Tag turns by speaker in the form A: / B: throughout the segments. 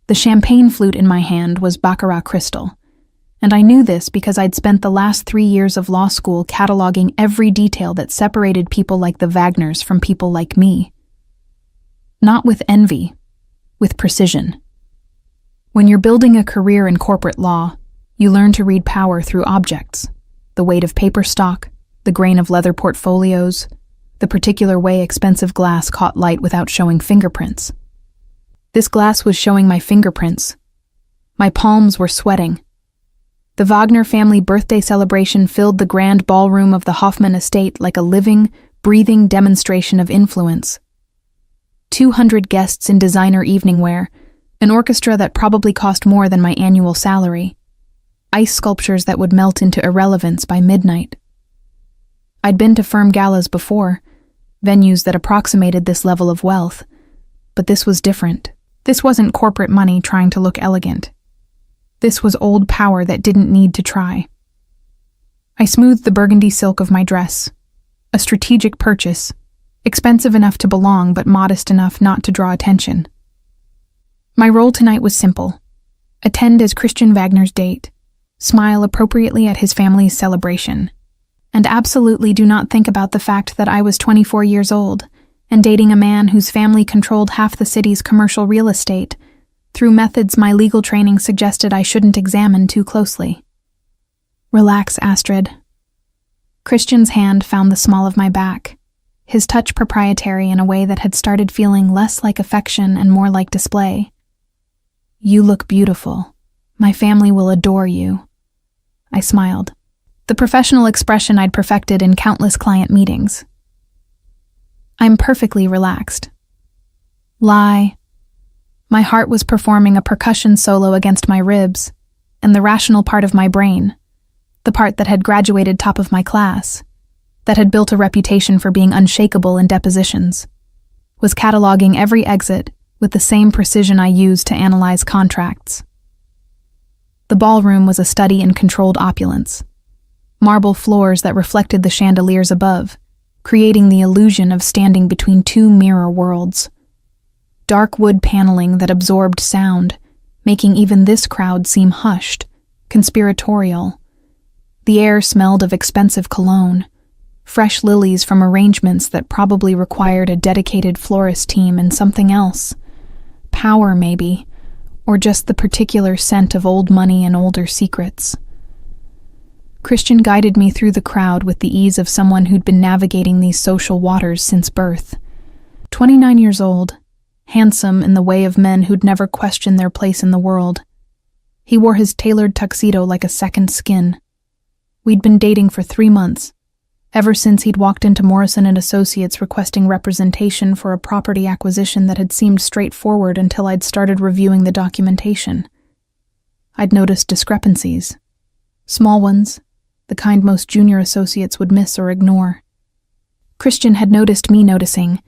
A: The champagne flute in my hand was Baccarat crystal, and I knew this because I'd spent the last 3 years of law school cataloging every detail that separated people like the Wagners from people like me. Not with envy, with precision. When you're building a career in corporate law, you learn to read power through objects, the weight of paper stock, the grain of leather portfolios, the particular way expensive glass caught light without showing fingerprints. This glass was showing my fingerprints. My palms were sweating. The Wagner family birthday celebration filled the grand ballroom of the Hoffman estate like a living, breathing demonstration of influence. 200 guests in designer evening wear, an orchestra that probably cost more than my annual salary, ice sculptures that would melt into irrelevance by midnight. I'd been to firm galas before, venues that approximated this level of wealth, but this was different. This wasn't corporate money trying to look elegant. This was old power that didn't need to try. I smoothed the burgundy silk of my dress, a strategic purchase, expensive enough to belong but modest enough not to draw attention. My role tonight was simple. Attend as Christian Wagner's date, smile appropriately at his family's celebration, and absolutely do not think about the fact that I was 24 years old and dating a man whose family controlled half the city's commercial real estate, through methods my legal training suggested I shouldn't examine too closely. Relax, Astrid. Christian's hand found the small of my back, his touch proprietary in a way that had started feeling less like affection and more like display. You look beautiful. My family will adore you. I smiled, the professional expression I'd perfected in countless client meetings. I'm perfectly relaxed. Lie. My heart was performing a percussion solo against my ribs, and the rational part of my brain, the part that had graduated top of my class, that had built a reputation for being unshakable in depositions, was cataloging every exit with the same precision I used to analyze contracts. The ballroom was a study in controlled opulence, marble floors that reflected the chandeliers above, creating the illusion of standing between two mirror worlds. Dark wood paneling that absorbed sound, making even this crowd seem hushed, conspiratorial. The air smelled of expensive cologne, fresh lilies from arrangements that probably required a dedicated florist team, and something else. Power, maybe, or just the particular scent of old money and older secrets. Christian guided me through the crowd with the ease of someone who'd been navigating these social waters since birth. 29 years old, handsome in the way of men who'd never questioned their place in the world. He wore his tailored tuxedo like a second skin. We'd been dating for 3 months, ever since he'd walked into Morrison & Associates requesting representation for a property acquisition that had seemed straightforward until I'd started reviewing the documentation. I'd noticed discrepancies. Small ones, the kind most junior associates would miss or ignore. Christian had noticed me noticing,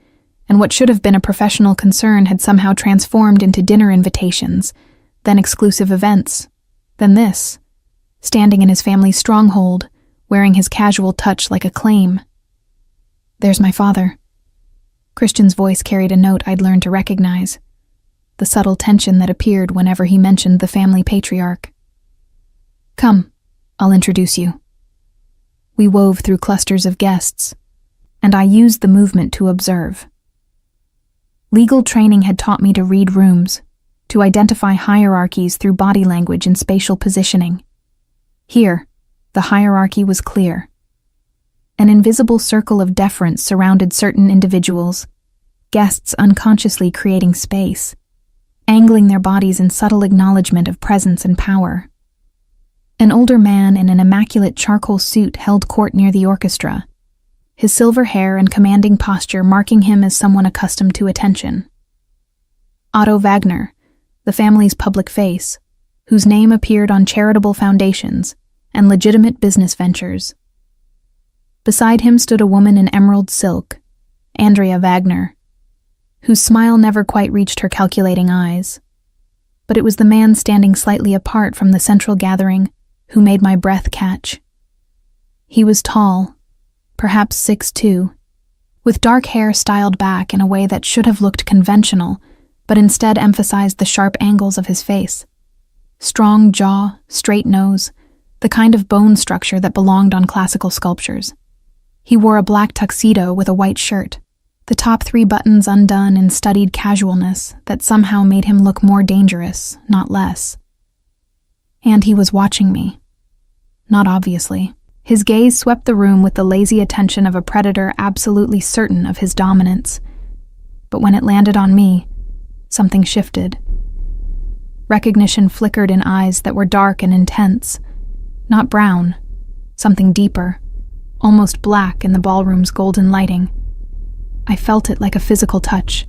A: and what should have been a professional concern had somehow transformed into dinner invitations, then exclusive events, then this, standing in his family's stronghold, wearing his casual touch like a claim. There's my father. Christian's voice carried a note I'd learned to recognize, the subtle tension that appeared whenever he mentioned the family patriarch. Come, I'll introduce you. We wove through clusters of guests, and I used the movement to observe. Legal training had taught me to read rooms, to identify hierarchies through body language and spatial positioning. Here, the hierarchy was clear. An invisible circle of deference surrounded certain individuals, guests unconsciously creating space, angling their bodies in subtle acknowledgement of presence and power. An older man in an immaculate charcoal suit held court near the orchestra, his silver hair and commanding posture marking him as someone accustomed to attention. Otto Wagner, the family's public face, whose name appeared on charitable foundations and legitimate business ventures. Beside him stood a woman in emerald silk, Andrea Wagner, whose smile never quite reached her calculating eyes. But it was the man standing slightly apart from the central gathering who made my breath catch. He was tall, perhaps 6'2", with dark hair styled back in a way that should have looked conventional, but instead emphasized the sharp angles of his face. Strong jaw, straight nose, the kind of bone structure that belonged on classical sculptures. He wore a black tuxedo with a white shirt, the top 3 buttons undone in studied casualness that somehow made him look more dangerous, not less. And he was watching me. Not obviously. His gaze swept the room with the lazy attention of a predator absolutely certain of his dominance. But when it landed on me, something shifted. Recognition flickered in eyes that were dark and intense. Not brown, something deeper, almost black in the ballroom's golden lighting. I felt it like a physical touch,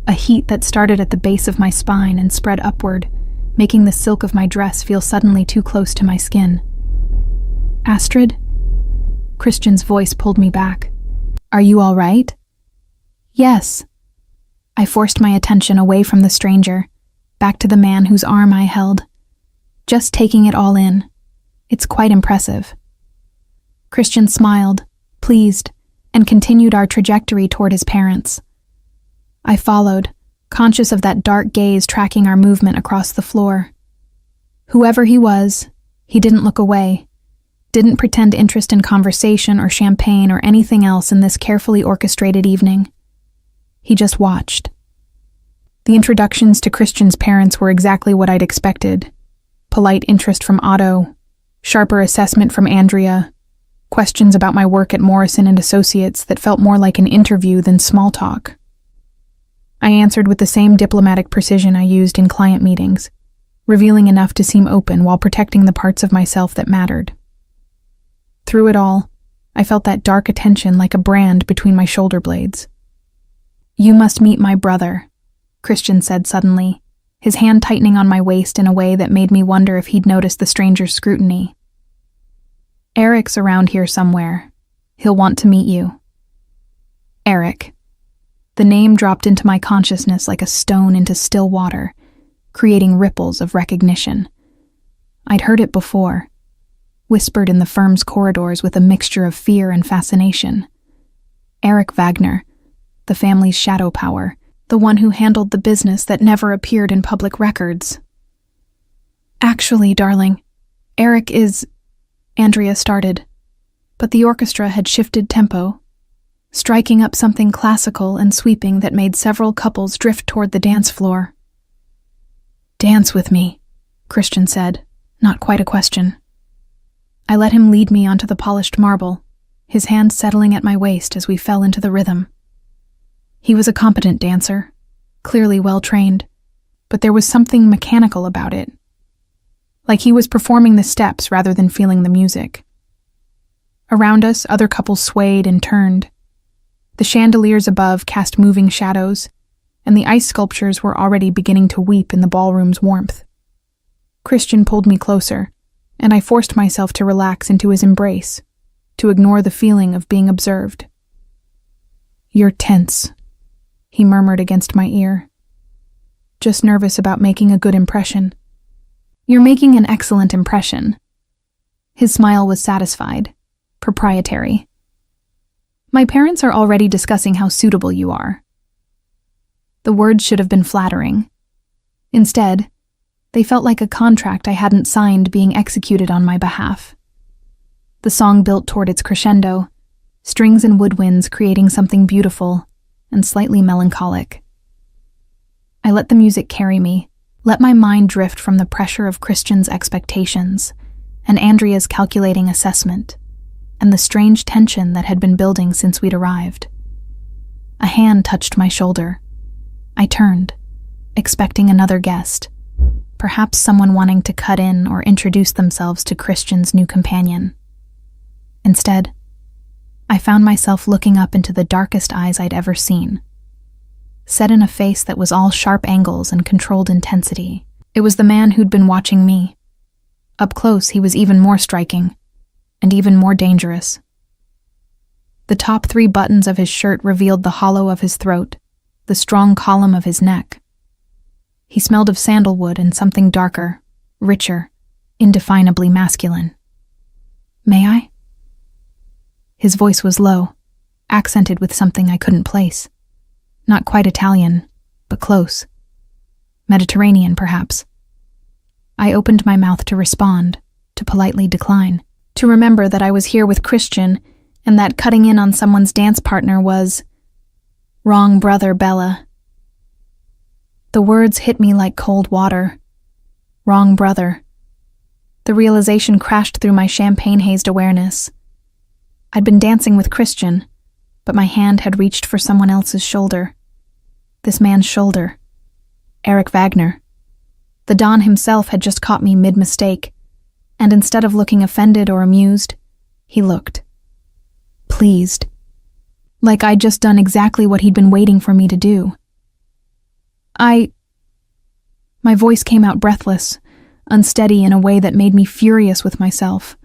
A: a heat that started at the base of my spine and spread upward, making the silk of my dress feel suddenly too close to my skin. "Astrid?" Christian's voice pulled me back. "Are you all right?" "Yes." I forced my attention away from the stranger, back to the man whose arm I held. Just taking it all in. It's quite impressive. Christian smiled, pleased, and continued our trajectory toward his parents. I followed, conscious of that dark gaze tracking our movement across the floor. Whoever he was, he didn't look away, didn't pretend interest in conversation or champagne or anything else in this carefully orchestrated evening. He just watched. The introductions to Christian's parents were exactly what I'd expected. Polite interest from Otto, sharper assessment from Andrea, questions about my work at Morrison and Associates that felt more like an interview than small talk. I answered with the same diplomatic precision I used in client meetings, revealing enough to seem open while protecting the parts of myself that mattered. Through it all, I felt that dark attention like a brand between my shoulder blades. "You must meet my brother," Christian said suddenly, his hand tightening on my waist in a way that made me wonder if he'd noticed the stranger's scrutiny. "Eric's around here somewhere. He'll want to meet you." Eric. The name dropped into my consciousness like a stone into still water, creating ripples of recognition. I'd heard it before, whispered in the firm's corridors with a mixture of fear and fascination. Eric Wagner, the family's shadow power, the one who handled the business that never appeared in public records. "Actually, darling, Eric is..." Andrea started, but the orchestra had shifted tempo, striking up something classical and sweeping that made several couples drift toward the dance floor. "Dance with me," Christian said, not quite a question. I let him lead me onto the polished marble, his hand settling at my waist as we fell into the rhythm. He was a competent dancer, clearly well-trained, but there was something mechanical about it. Like he was performing the steps rather than feeling the music. Around us, other couples swayed and turned. The chandeliers above cast moving shadows, and the ice sculptures were already beginning to weep in the ballroom's warmth. Christian pulled me closer, and I forced myself to relax into his embrace, to ignore the feeling of being observed. "You're tense," he murmured against my ear. "Just nervous about making a good impression." "You're making an excellent impression." His smile was satisfied, proprietary. "My parents are already discussing how suitable you are." The words should have been flattering. Instead, they felt like a contract I hadn't signed being executed on my behalf. The song built toward its crescendo, strings and woodwinds creating something beautiful and slightly melancholic. I let the music carry me, let my mind drift from the pressure of Christian's expectations and Andrea's calculating assessment, and the strange tension that had been building since we'd arrived. A hand touched my shoulder. I turned, expecting another guest, perhaps someone wanting to cut in or introduce themselves to Christian's new companion. Instead, I found myself looking up into the darkest eyes I'd ever seen. Set in a face that was all sharp angles and controlled intensity, it was the man who'd been watching me. Up close, he was even more striking, and even more dangerous. The top 3 buttons of his shirt revealed the hollow of his throat, the strong column of his neck. He smelled of sandalwood and something darker, richer, indefinably masculine. "May I?" His voice was low, accented with something I couldn't place. Not quite Italian, but close. Mediterranean, perhaps. I opened my mouth to respond, to politely decline, to remember that I was here with Christian and that cutting in on someone's dance partner was wrong brother, Bella. The words hit me like cold water. Wrong brother. The realization crashed through my champagne-hazed awareness. I'd been dancing with Christian, but my hand had reached for someone else's shoulder. This man's shoulder. Eric Wagner. The Don himself had just caught me mid-mistake, and instead of looking offended or amused, he looked pleased. Like I'd just done exactly what he'd been waiting for me to do. My voice came out breathless, unsteady in a way that made me furious with myself.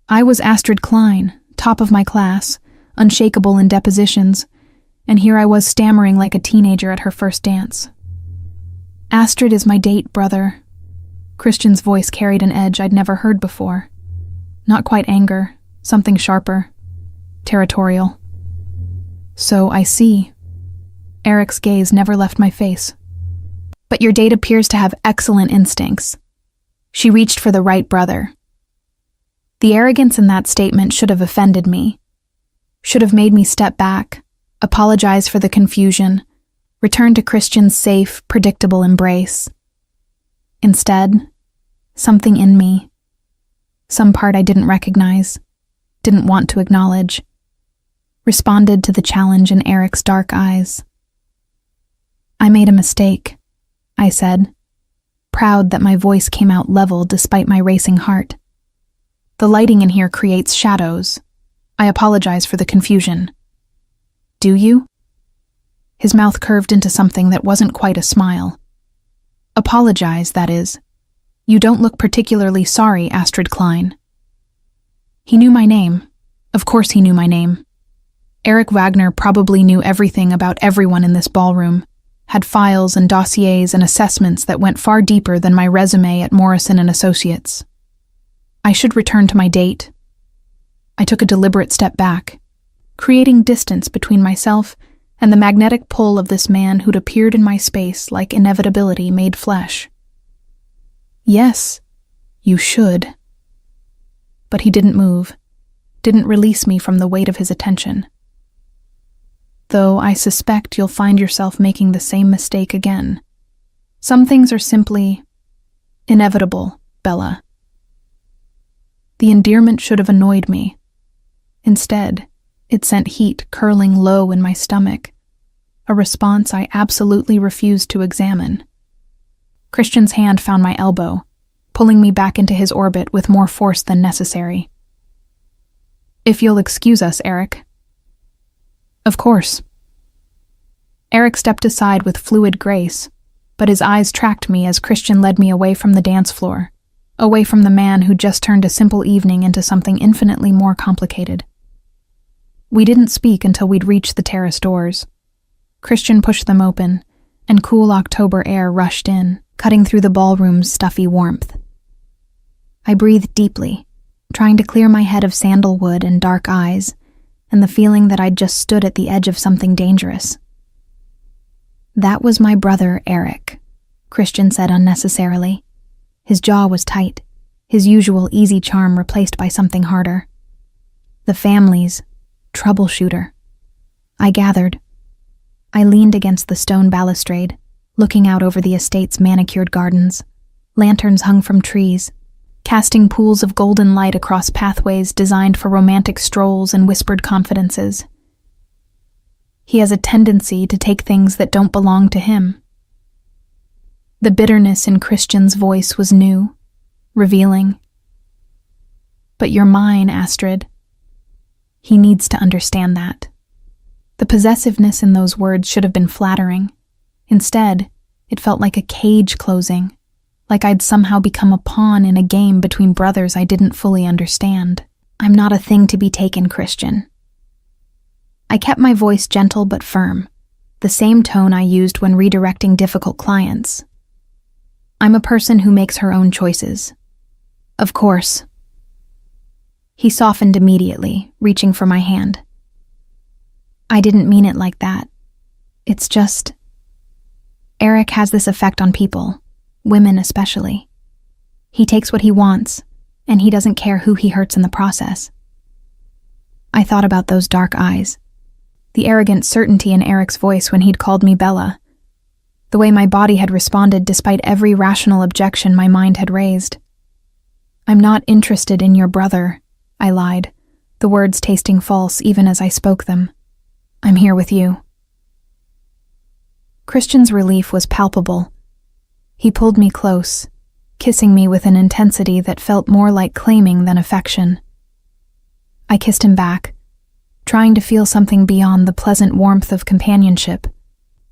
A: I was Astrid Klein, top of my class, unshakable in depositions, and here I was stammering like a teenager at her first dance. Astrid is my date, brother. Christian's voice carried an edge I'd never heard before. Not quite anger, something sharper, territorial. So I see. Eric's gaze never left my face. But your date appears to have excellent instincts. She reached for the right brother. The arrogance in that statement should have offended me. Should have made me step back, apologize for the confusion, return to Christian's safe, predictable embrace. Instead, something in me, some part I didn't recognize, didn't want to acknowledge, responded to the challenge in Eric's dark eyes. I made a mistake, I said, proud that my voice came out level despite my racing heart. The lighting in here creates shadows. I apologize for the confusion. Do you? His mouth curved into something that wasn't quite a smile. Apologize, that is. You don't look particularly sorry, Astrid Klein. He knew my name. Of course he knew my name. Eric Wagner probably knew everything about everyone in this ballroom, had files and dossiers and assessments that went far deeper than my resume at Morrison & Associates. I should return to my date. I took a deliberate step back, creating distance between myself and the magnetic pull of this man who'd appeared in my space like inevitability made flesh. Yes, you should. But he didn't move, didn't release me from the weight of his attention. Though I suspect you'll find yourself making the same mistake again. Some things are simply inevitable, Bella. The endearment should have annoyed me. Instead, it sent heat curling low in my stomach, a response I absolutely refused to examine. Christian's hand found my elbow, pulling me back into his orbit with more force than necessary. If you'll excuse us, Eric. Of course. Eric stepped aside with fluid grace, but his eyes tracked me as Christian led me away from the dance floor, away from the man who just turned a simple evening into something infinitely more complicated. We didn't speak until we'd reached the terrace doors. Christian pushed them open, and cool October air rushed in, cutting through the ballroom's stuffy warmth. I breathed deeply, trying to clear my head of sandalwood and dark eyes, and the feeling that I'd just stood at the edge of something dangerous. That was my brother, Eric, Christian said unnecessarily. His jaw was tight, his usual easy charm replaced by something harder. The family's troubleshooter. I gathered. I leaned against the stone balustrade, looking out over the estate's manicured gardens. Lanterns hung from trees, casting pools of golden light across pathways designed for romantic strolls and whispered confidences. He has a tendency to take things that don't belong to him. The bitterness in Christian's voice was new, revealing. But you're mine, Astrid. He needs to understand that. The possessiveness in those words should have been flattering. Instead, it felt like a cage closing, like I'd somehow become a pawn in a game between brothers I didn't fully understand. I'm not a thing to be taken, Christian. I kept my voice gentle but firm, the same tone I used when redirecting difficult clients. I'm a person who makes her own choices. Of course. He softened immediately, reaching for my hand. I didn't mean it like that. It's just... Eric has this effect on people, women especially. He takes what he wants, and he doesn't care who he hurts in the process. I thought about those dark eyes, the arrogant certainty in Eric's voice when he'd called me Bella, the way my body had responded despite every rational objection my mind had raised. "I'm not interested in your brother," I lied, the words tasting false even as I spoke them. "I'm here with you." Christian's relief was palpable. He pulled me close, kissing me with an intensity that felt more like claiming than affection. I kissed him back, trying to feel something beyond the pleasant warmth of companionship,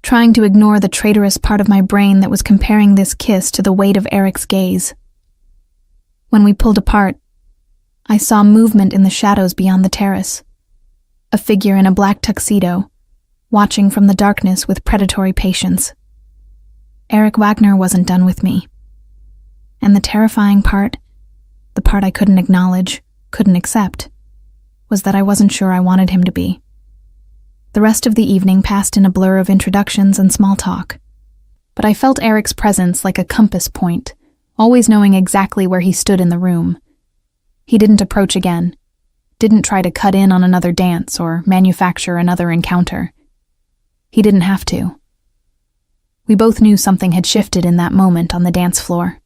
A: trying to ignore the traitorous part of my brain that was comparing this kiss to the weight of Eric's gaze. When we pulled apart, I saw movement in the shadows beyond the terrace, a figure in a black tuxedo, watching from the darkness with predatory patience. Eric Wagner wasn't done with me. And the terrifying part, the part I couldn't acknowledge, couldn't accept, was that I wasn't sure I wanted him to be. The rest of the evening passed in a blur of introductions and small talk. But I felt Eric's presence like a compass point, always knowing exactly where he stood in the room. He didn't approach again, didn't try to cut in on another dance or manufacture another encounter. He didn't have to. We both knew something had shifted in that moment on the dance floor.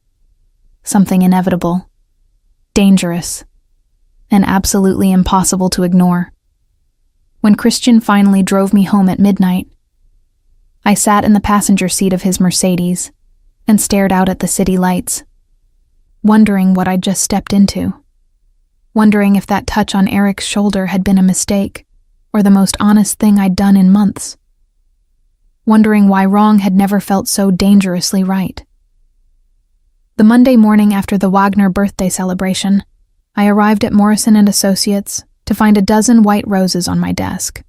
A: Something inevitable, dangerous, and absolutely impossible to ignore. When Christian finally drove me home at midnight, I sat in the passenger seat of his Mercedes and stared out at the city lights, wondering what I'd just stepped into, wondering if that touch on Eric's shoulder had been a mistake or the most honest thing I'd done in months, wondering why wrong had never felt so dangerously right. The Monday morning after the Wagner birthday celebration, I arrived at Morrison & Associates to find a dozen white roses on my desk.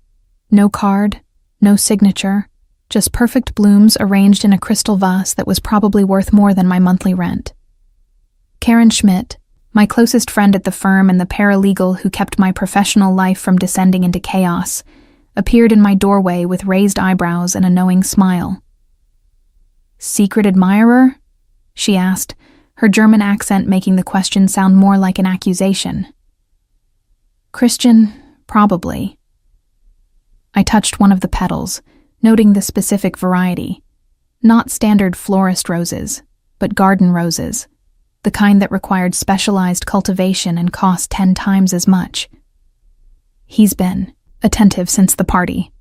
A: No card, no signature, just perfect blooms arranged in a crystal vase that was probably worth more than my monthly rent. Karen Schmidt, my closest friend at the firm and the paralegal who kept my professional life from descending into chaos, appeared in my doorway with raised eyebrows and a knowing smile. "Secret admirer?" she asked, her German accent making the question sound more like an accusation. "Christian, probably." I touched one of the petals, noting the specific variety. Not standard florist roses, but garden roses, the kind that required specialized cultivation and cost 10 times as much. "He's been attentive since the party."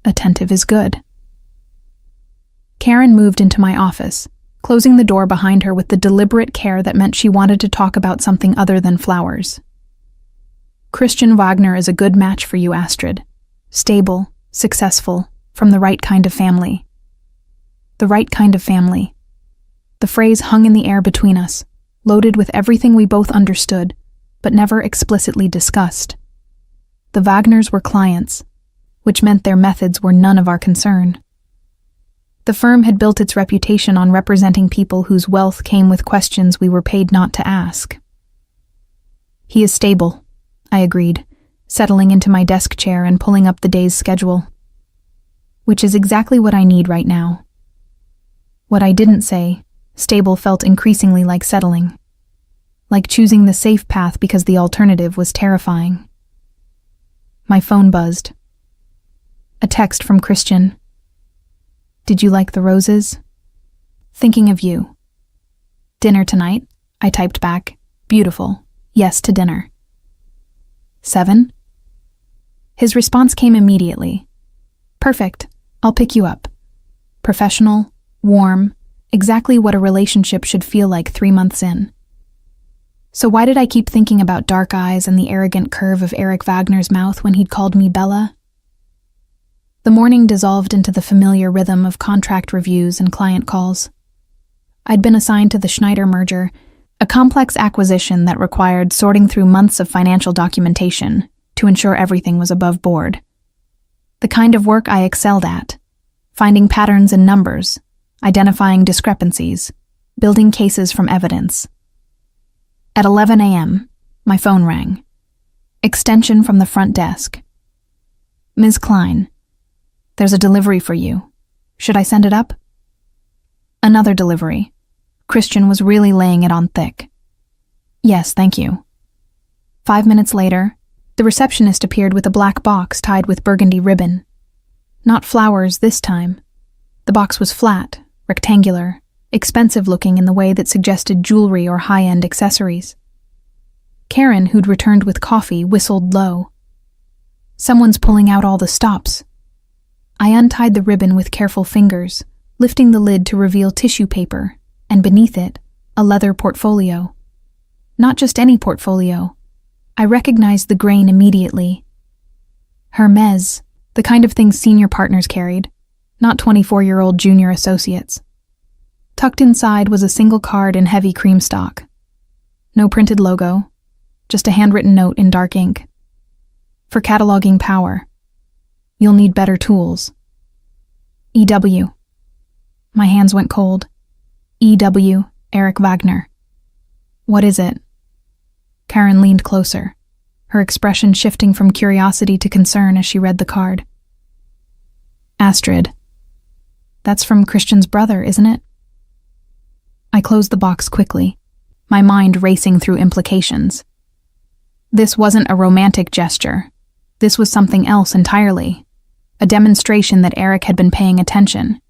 A: Attentive is good. Karen moved into my office, closing the door behind her with the deliberate care that meant she wanted to talk about something other than flowers. "Christian Wagner is a good match for you, Astrid. Stable, successful, from the right kind of family." The right kind of family. The phrase hung in the air between us, loaded with everything we both understood, but never explicitly discussed. The Wagners were clients, which meant their methods were none of our concern. The firm had built its reputation on representing people whose wealth came with questions we were paid not to ask. "He is stable," I agreed, settling into my desk chair and pulling up the day's schedule. "Which is exactly what I need right now." What I didn't say, stable felt increasingly like settling, like choosing the safe path because the alternative was terrifying. My phone buzzed. A text from Christian. "Did you like the roses? Thinking of you." "Dinner tonight?" I typed back. "Beautiful. Yes to dinner." 7? His response came immediately. "Perfect. I'll pick you up." Professional, warm, exactly what a relationship should feel like 3 months in. So why did I keep thinking about dark eyes and the arrogant curve of Eric Wagner's mouth when he'd called me Bella? The morning dissolved into the familiar rhythm of contract reviews and client calls. I'd been assigned to the Schneider merger, a complex acquisition that required sorting through months of financial documentation to ensure everything was above board. The kind of work I excelled at, finding patterns in numbers, identifying discrepancies, building cases from evidence. At 11 a.m., my phone rang. Extension from the front desk. "Ms. Klein, there's a delivery for you. Should I send it up? Another delivery. Christian was really laying it on thick. Yes, thank you. 5 minutes later, the receptionist appeared with a black box tied with burgundy ribbon. Not flowers this time. The box was flat, rectangular, expensive looking in the way that suggested jewelry or high-end accessories. Karen, who'd returned with coffee, whistled low. Someone's pulling out all the stops. I untied the ribbon with careful fingers, lifting the lid to reveal tissue paper, and beneath it, a leather portfolio. Not just any portfolio. I recognized the grain immediately. Hermes, the kind of thing senior partners carried, not 24-year-old junior associates. Tucked inside was a single card in heavy cream stock. No printed logo, just a handwritten note in dark ink. For cataloging power, you'll need better tools. E.W. My hands went cold. E.W. Eric Wagner. What is it? Karen leaned closer, her expression shifting from curiosity to concern as she read the card. Astrid. That's from Christian's brother, isn't it? I closed the box quickly, my mind racing through implications. This wasn't a romantic gesture. This was something else entirely. A demonstration that Eric had been paying attention,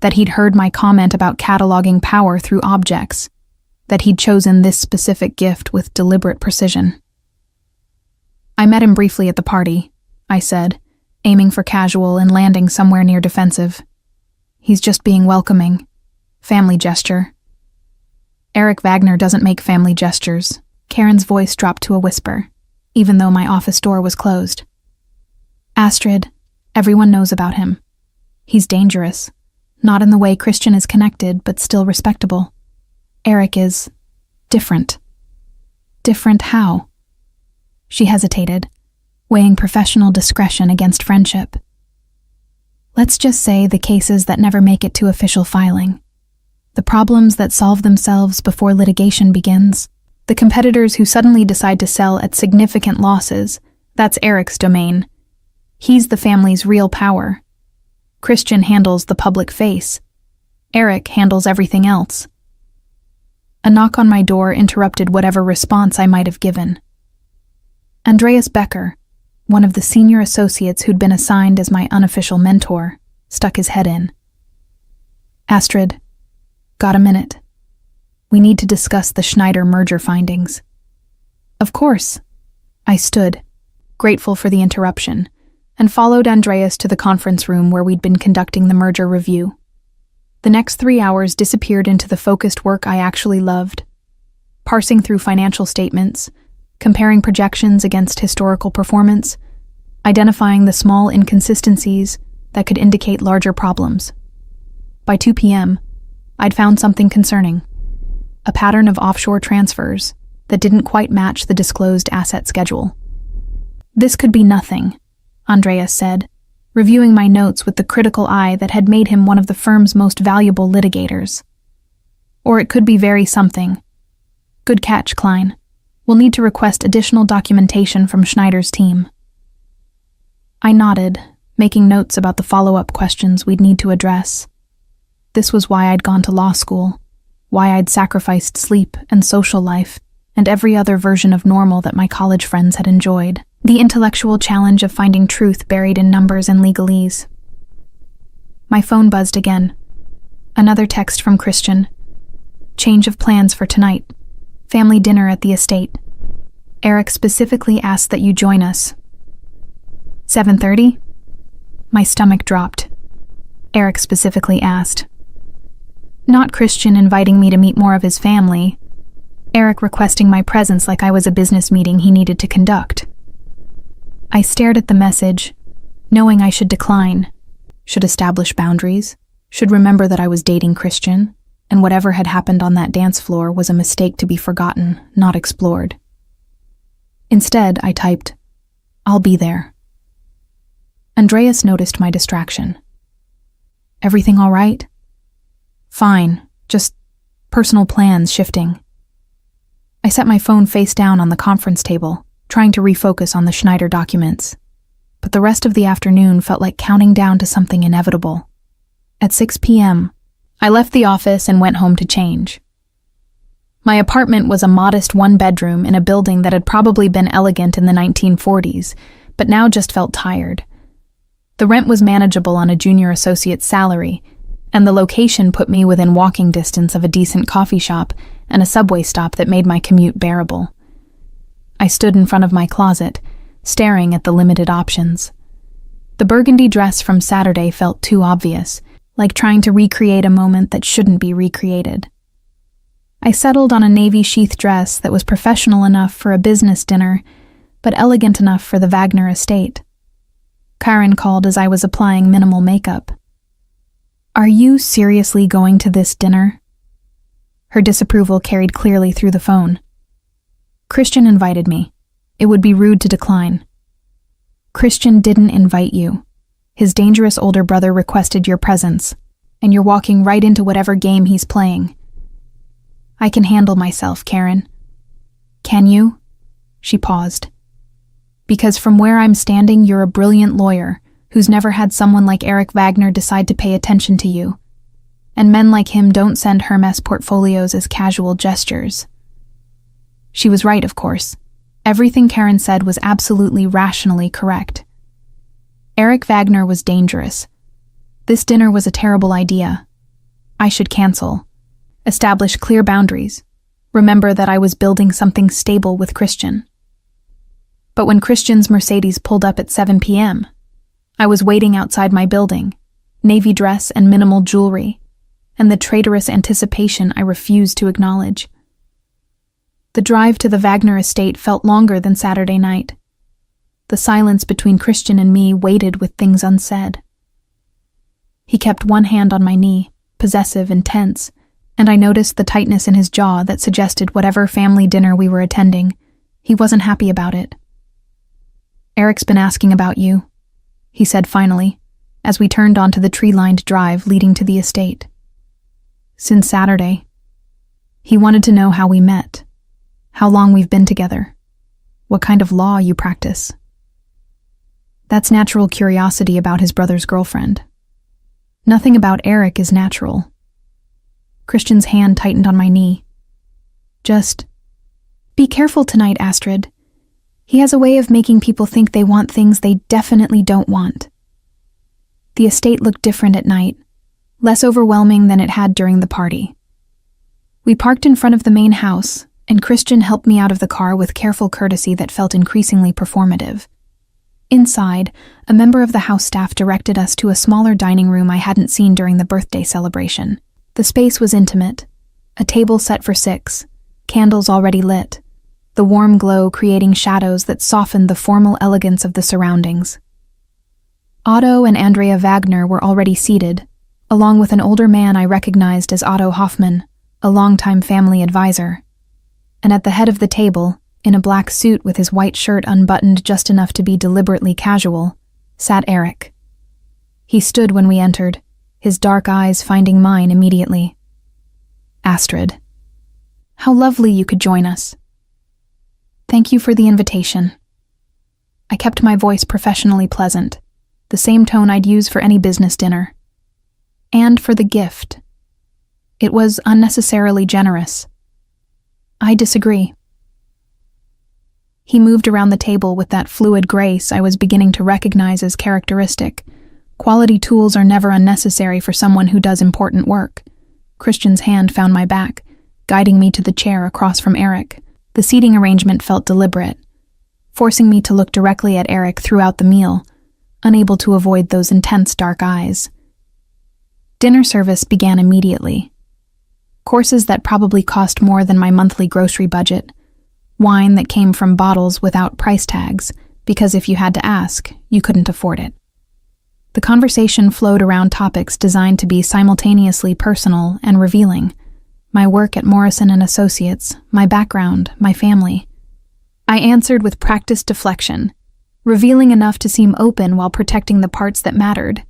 A: that he'd heard my comment about cataloging power through objects, that he'd chosen this specific gift with deliberate precision. I met him briefly at the party, I said, aiming for casual and landing somewhere near defensive. He's just being welcoming. Family gesture. Eric Wagner doesn't make family gestures. Karen's voice dropped to a whisper, even though my office door was closed. Astrid, everyone knows about him. He's dangerous. Not in the way Christian is connected, but still respectable. Eric is different. Different how? She hesitated, weighing professional discretion against friendship. Let's just say the cases that never make it to official filing. The problems that solve themselves before litigation begins. The competitors who suddenly decide to sell at significant losses. That's Eric's domain. He's the family's real power. Christian handles the public face. Eric handles everything else. A knock on my door interrupted whatever response I might have given. Andreas Becker, one of the senior associates who'd been assigned as my unofficial mentor, stuck his head in. Astrid, got a minute? We need to discuss the Schneider merger findings. Of course. I stood, grateful for the interruption, and followed Andreas to the conference room where we'd been conducting the merger review. The next 3 hours disappeared into the focused work I actually loved. Parsing through financial statements, comparing projections against historical performance, identifying the small inconsistencies that could indicate larger problems. By 2 p.m., I'd found something concerning. A pattern of offshore transfers that didn't quite match the disclosed asset schedule. This could be nothing, Andreas said, reviewing my notes with the critical eye that had made him one of the firm's most valuable litigators. Or it could be very something. Good catch, Klein. We'll need to request additional documentation from Schneider's team. I nodded, making notes about the follow-up questions we'd need to address. This was why I'd gone to law school, why I'd sacrificed sleep and social life, and every other version of normal that my college friends had enjoyed. The intellectual challenge of finding truth buried in numbers and legalese. My phone buzzed again. Another text from Christian. Change of plans for tonight. Family dinner at the estate. Eric specifically asked that you join us. 7:30? My stomach dropped. Eric specifically asked. Not Christian inviting me to meet more of his family. Eric requesting my presence like I was a business meeting he needed to conduct. I stared at the message, knowing I should decline, should establish boundaries, should remember that I was dating Christian, and whatever had happened on that dance floor was a mistake to be forgotten, not explored. Instead, I typed, I'll be there. Andreas noticed my distraction. Everything all right? Fine, just personal plans shifting. I set my phone face down on the conference table, trying to refocus on the Schneider documents, but the rest of the afternoon felt like counting down to something inevitable. At 6 p.m., I left the office and went home to change. My apartment was a modest one-bedroom in a building that had probably been elegant in the 1940s, but now just felt tired. The rent was manageable on a junior associate's salary, and the location put me within walking distance of a decent coffee shop and a subway stop that made my commute bearable. I stood in front of my closet, staring at the limited options. The burgundy dress from Saturday felt too obvious, like trying to recreate a moment that shouldn't be recreated. I settled on a navy sheath dress that was professional enough for a business dinner, but elegant enough for the Wagner estate. Karen called as I was applying minimal makeup. "Are you seriously going to this dinner?" Her disapproval carried clearly through the phone. "Christian invited me. It would be rude to decline." "Christian didn't invite you. His dangerous older brother requested your presence, and you're walking right into whatever game he's playing." "I can handle myself, Karen." "Can you?" She paused. "Because from where I'm standing, you're a brilliant lawyer who's never had someone like Eric Wagner decide to pay attention to you. And men like him don't send Hermes portfolios as casual gestures." She was right, of course. Everything Karen said was absolutely rationally correct. Eric Wagner was dangerous. This dinner was a terrible idea. I should cancel. Establish clear boundaries. Remember that I was building something stable with Christian. But when Christian's Mercedes pulled up at 7 p.m., I was waiting outside my building, navy dress and minimal jewelry, and the traitorous anticipation I refused to acknowledge. The drive to the Wagner estate felt longer than Saturday night. The silence between Christian and me waited with things unsaid. He kept one hand on my knee, possessive and tense, and I noticed the tightness in his jaw that suggested whatever family dinner we were attending, he wasn't happy about it. "Eric's been asking about you," he said finally, as we turned onto the tree-lined drive leading to the estate. "Since Saturday. He wanted to know how we met, how long we've been together, what kind of law you practice." That's natural curiosity about his brother's girlfriend. Nothing about Eric is natural. Christian's hand tightened on my knee. "Just be careful tonight, Astrid. He has a way of making people think they want things they definitely don't want." The estate looked different at night, less overwhelming than it had during the party. We parked in front of the main house, and Christian helped me out of the car with careful courtesy that felt increasingly performative. Inside, a member of the house staff directed us to a smaller dining room I hadn't seen during the birthday celebration. The space was intimate, a table set for 6, candles already lit, the warm glow creating shadows that softened the formal elegance of the surroundings. Otto and Andrea Wagner were already seated, along with an older man I recognized as Otto Hoffmann, a longtime family advisor. And at the head of the table, in a black suit with his white shirt unbuttoned just enough to be deliberately casual, sat Eric. He stood when we entered, his dark eyes finding mine immediately. "Astrid, how lovely you could join us. Thank you for the invitation." I kept my voice professionally pleasant, the same tone I'd use for any business dinner. "And for the gift. It was unnecessarily generous." "I disagree." He moved around the table with that fluid grace I was beginning to recognize as characteristic. Quality tools are never unnecessary for someone who does important work. Christian's hand found my back, guiding me to the chair across from Eric. The seating arrangement felt deliberate, forcing me to look directly at Eric throughout the meal, unable to avoid those intense dark eyes. Dinner service began immediately. Courses that probably cost more than my monthly grocery budget. Wine that came from bottles without price tags, because if you had to ask, you couldn't afford it. The conversation flowed around topics designed to be simultaneously personal and revealing. My work at Morrison & Associates, my background, my family. I answered with practiced deflection, revealing enough to seem open while protecting the parts that mattered.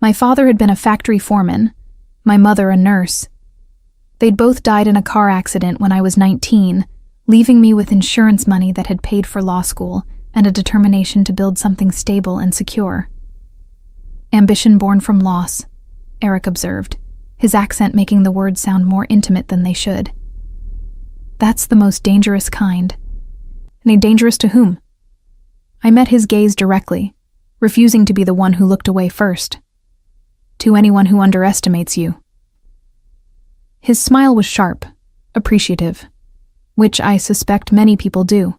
A: My father had been a factory foreman, my mother a nurse. They'd both died in a car accident when I was 19, leaving me with insurance money that had paid for law school and a determination to build something stable and secure. Ambition born from loss, Eric observed, his accent making the words sound more intimate than they should. That's the most dangerous kind. And dangerous to whom? I met his gaze directly, refusing to be the one who looked away first. To anyone who underestimates you. His smile was sharp, appreciative, which I suspect many people do.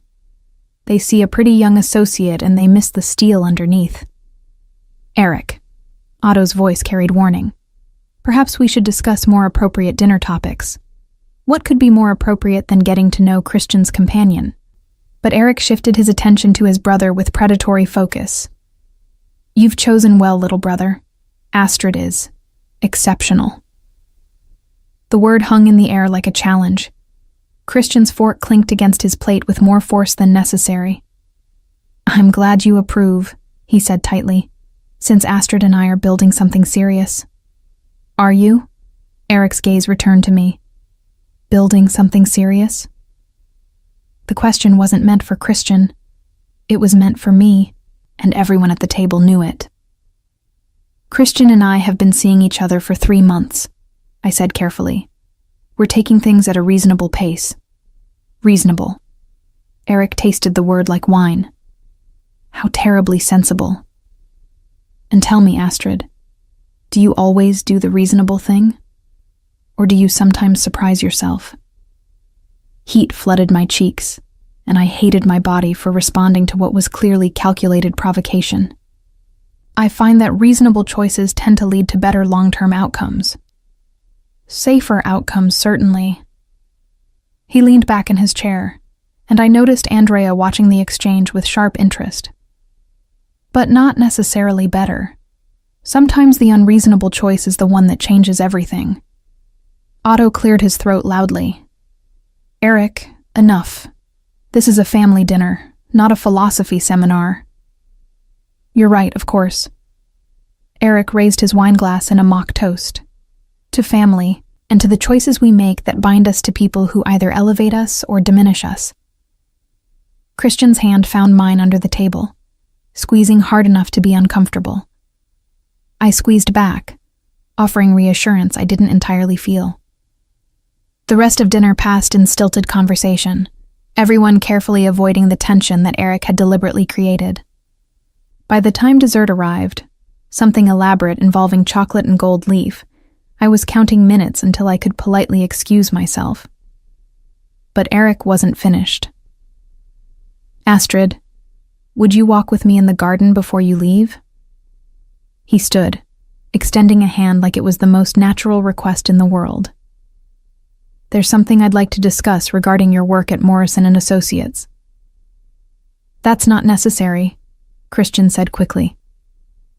A: They see a pretty young associate and they miss the steel underneath. Eric. Otto's voice carried warning. Perhaps we should discuss more appropriate dinner topics. What could be more appropriate than getting to know Christian's companion? But Eric shifted his attention to his brother with predatory focus. You've chosen well, little brother. Astrid is exceptional. The word hung in the air like a challenge. Christian's fork clinked against his plate with more force than necessary. I'm glad you approve, he said tightly, since Astrid and I are building something serious. Are you? Eric's gaze returned to me. Building something serious? The question wasn't meant for Christian. It was meant for me, and everyone at the table knew it. Christian and I have been seeing each other for 3 months, I said carefully. We're taking things at a reasonable pace. Reasonable. Eric tasted the word like wine. How terribly sensible. And tell me, Astrid, do you always do the reasonable thing? Or do you sometimes surprise yourself? Heat flooded my cheeks, and I hated my body for responding to what was clearly calculated provocation. I find that reasonable choices tend to lead to better long-term outcomes. Safer outcomes, certainly. He leaned back in his chair, and I noticed Andrea watching the exchange with sharp interest. But not necessarily better. Sometimes the unreasonable choice is the one that changes everything. Otto cleared his throat loudly. Eric, enough. This is a family dinner, not a philosophy seminar. You're right, of course. Eric raised his wineglass in a mock toast. To family, and to the choices we make that bind us to people who either elevate us or diminish us. Christian's hand found mine under the table, squeezing hard enough to be uncomfortable. I squeezed back, offering reassurance I didn't entirely feel. The rest of dinner passed in stilted conversation, everyone carefully avoiding the tension that Eric had deliberately created. By the time dessert arrived, something elaborate involving chocolate and gold leaf, I was counting minutes until I could politely excuse myself. But Eric wasn't finished. Astrid, would you walk with me in the garden before you leave? He stood, extending a hand like it was the most natural request in the world. There's something I'd like to discuss regarding your work at Morrison & Associates. That's not necessary, Christian said quickly.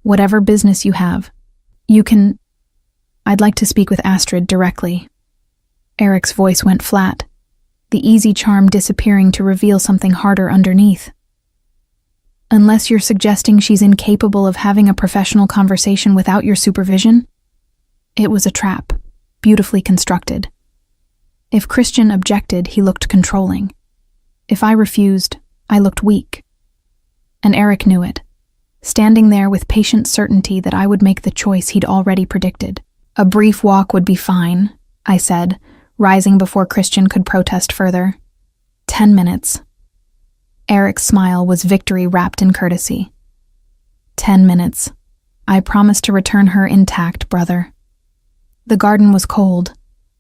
A: Whatever business you have, you can... I'd like to speak with Astrid directly. Eric's voice went flat, the easy charm disappearing to reveal something harder underneath. Unless you're suggesting she's incapable of having a professional conversation without your supervision? It was a trap, beautifully constructed. If Christian objected, he looked controlling. If I refused, I looked weak. And Eric knew it, standing there with patient certainty that I would make the choice he'd already predicted. A brief walk would be fine, I said, rising before Christian could protest further. 10 minutes. Eric's smile was victory wrapped in courtesy. 10 minutes. I promised to return her intact, brother. The garden was cold,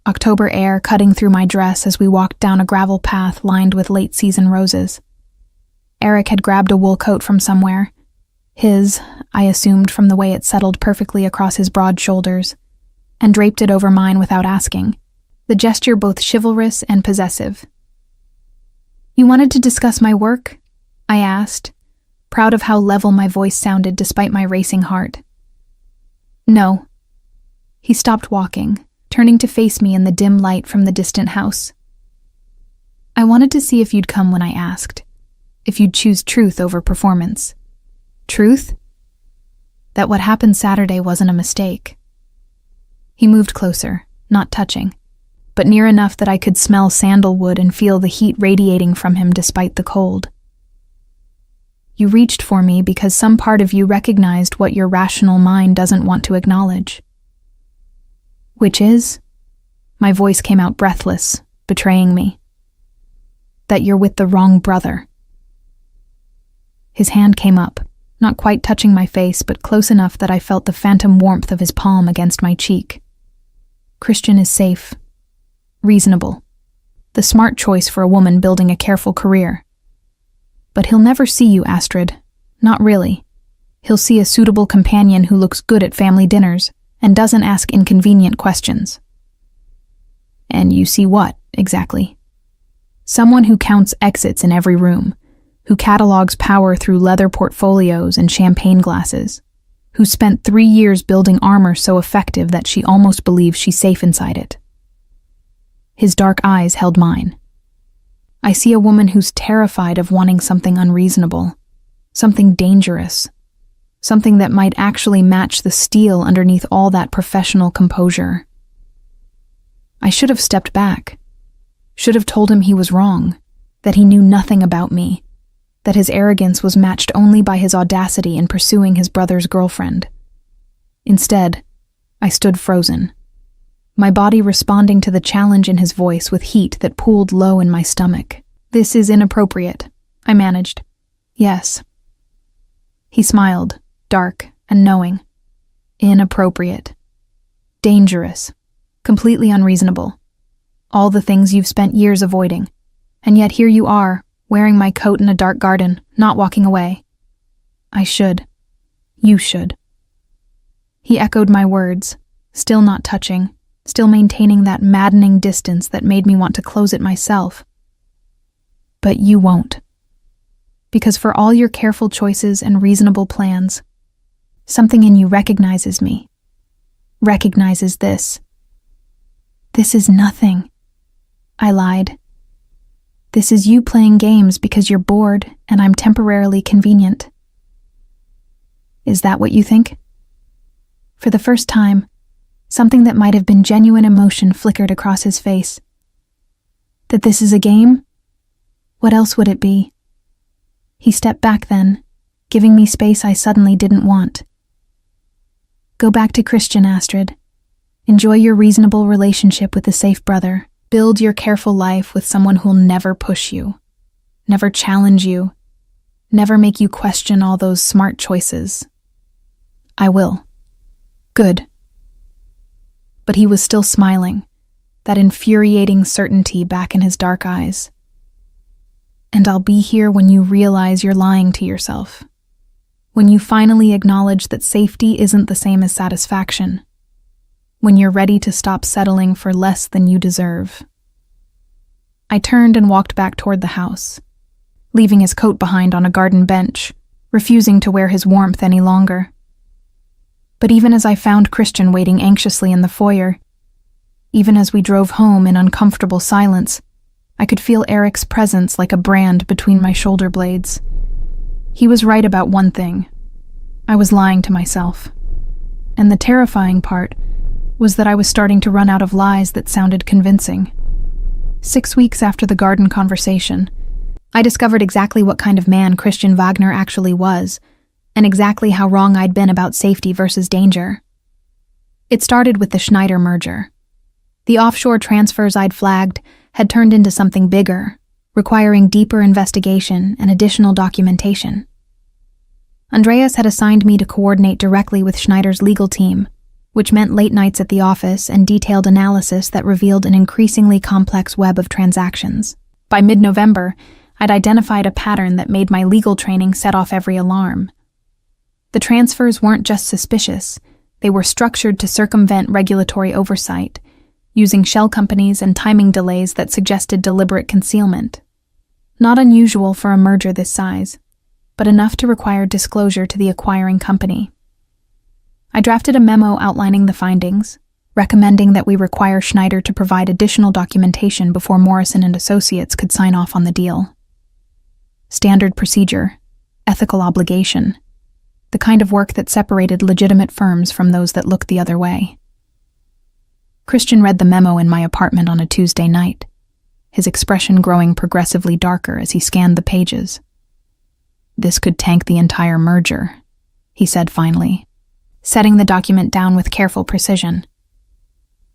A: October air cutting through my dress as we walked down a gravel path lined with late-season roses. Eric had grabbed a wool coat from somewhere. His, I assumed from the way it settled perfectly across his broad shoulders, and draped it over mine without asking, the gesture both chivalrous and possessive. You wanted to discuss my work? I asked, proud of how level my voice sounded despite my racing heart. No. He stopped walking, turning to face me in the dim light from the distant house. I wanted to see if you'd come when I asked, if you'd choose truth over performance. Truth? That what happened Saturday wasn't a mistake. He moved closer, not touching, but near enough that I could smell sandalwood and feel the heat radiating from him despite the cold. You reached for me because some part of you recognized what your rational mind doesn't want to acknowledge. Which is? My voice came out breathless, betraying me. That you're with the wrong brother. His hand came up, not quite touching my face, but close enough that I felt the phantom warmth of his palm against my cheek. Christian is safe. Reasonable. The smart choice for a woman building a careful career. But he'll never see you, Astrid. Not really. He'll see a suitable companion who looks good at family dinners and doesn't ask inconvenient questions. And you see what, exactly? Someone who counts exits in every room, who catalogs power through leather portfolios and champagne glasses, who spent 3 years building armor so effective that she almost believes she's safe inside it. His dark eyes held mine. I see a woman who's terrified of wanting something unreasonable, something dangerous, something that might actually match the steel underneath all that professional composure. I should have stepped back, should have told him he was wrong, that he knew nothing about me, that his arrogance was matched only by his audacity in pursuing his brother's girlfriend. Instead, I stood frozen, my body responding to the challenge in his voice with heat that pooled low in my stomach. This is inappropriate, I managed. Yes. He smiled, dark and knowing. Inappropriate. Dangerous. Completely unreasonable. All the things you've spent years avoiding. And yet here you are, wearing my coat in a dark garden, not walking away. I should. You should. He echoed my words, still not touching, still maintaining that maddening distance that made me want to close it myself. But you won't. Because for all your careful choices and reasonable plans, something in you recognizes me. Recognizes this. This is nothing. I lied. This is you playing games because you're bored and I'm temporarily convenient. Is that what you think? For the first time, something that might have been genuine emotion flickered across his face. That this is a game? What else would it be? He stepped back then, giving me space I suddenly didn't want. Go back to Christian, Astrid. Enjoy your reasonable relationship with a safe brother. Build your careful life with someone who'll never push you, never challenge you, never make you question all those smart choices. I will. Good. But he was still smiling, that infuriating certainty back in his dark eyes. And I'll be here when you realize you're lying to yourself. When you finally acknowledge that safety isn't the same as satisfaction. When you're ready to stop settling for less than you deserve. I turned and walked back toward the house, leaving his coat behind on a garden bench, refusing to wear his warmth any longer. But even as I found Christian waiting anxiously in the foyer, even as we drove home in uncomfortable silence, I could feel Eric's presence like a brand between my shoulder blades. He was right about one thing. I was lying to myself. And the terrifying part was that I was starting to run out of lies that sounded convincing. 6 weeks after the garden conversation, I discovered exactly what kind of man Christian Wagner actually was, and exactly how wrong I'd been about safety versus danger. It started with the Schneider merger. The offshore transfers I'd flagged had turned into something bigger, requiring deeper investigation and additional documentation. Andreas had assigned me to coordinate directly with Schneider's legal team, which meant late nights at the office and detailed analysis that revealed an increasingly complex web of transactions. By mid-November, I'd identified a pattern that made my legal training set off every alarm. The transfers weren't just suspicious, they were structured to circumvent regulatory oversight, using shell companies and timing delays that suggested deliberate concealment. Not unusual for a merger this size, but enough to require disclosure to the acquiring company. I drafted a memo outlining the findings, recommending that we require Schneider to provide additional documentation before Morrison and Associates could sign off on the deal. Standard procedure, ethical obligation, the kind of work that separated legitimate firms from those that looked the other way. Christian read the memo in my apartment on a Tuesday night, his expression growing progressively darker as he scanned the pages. "This could tank the entire merger," he said finally, setting the document down with careful precision.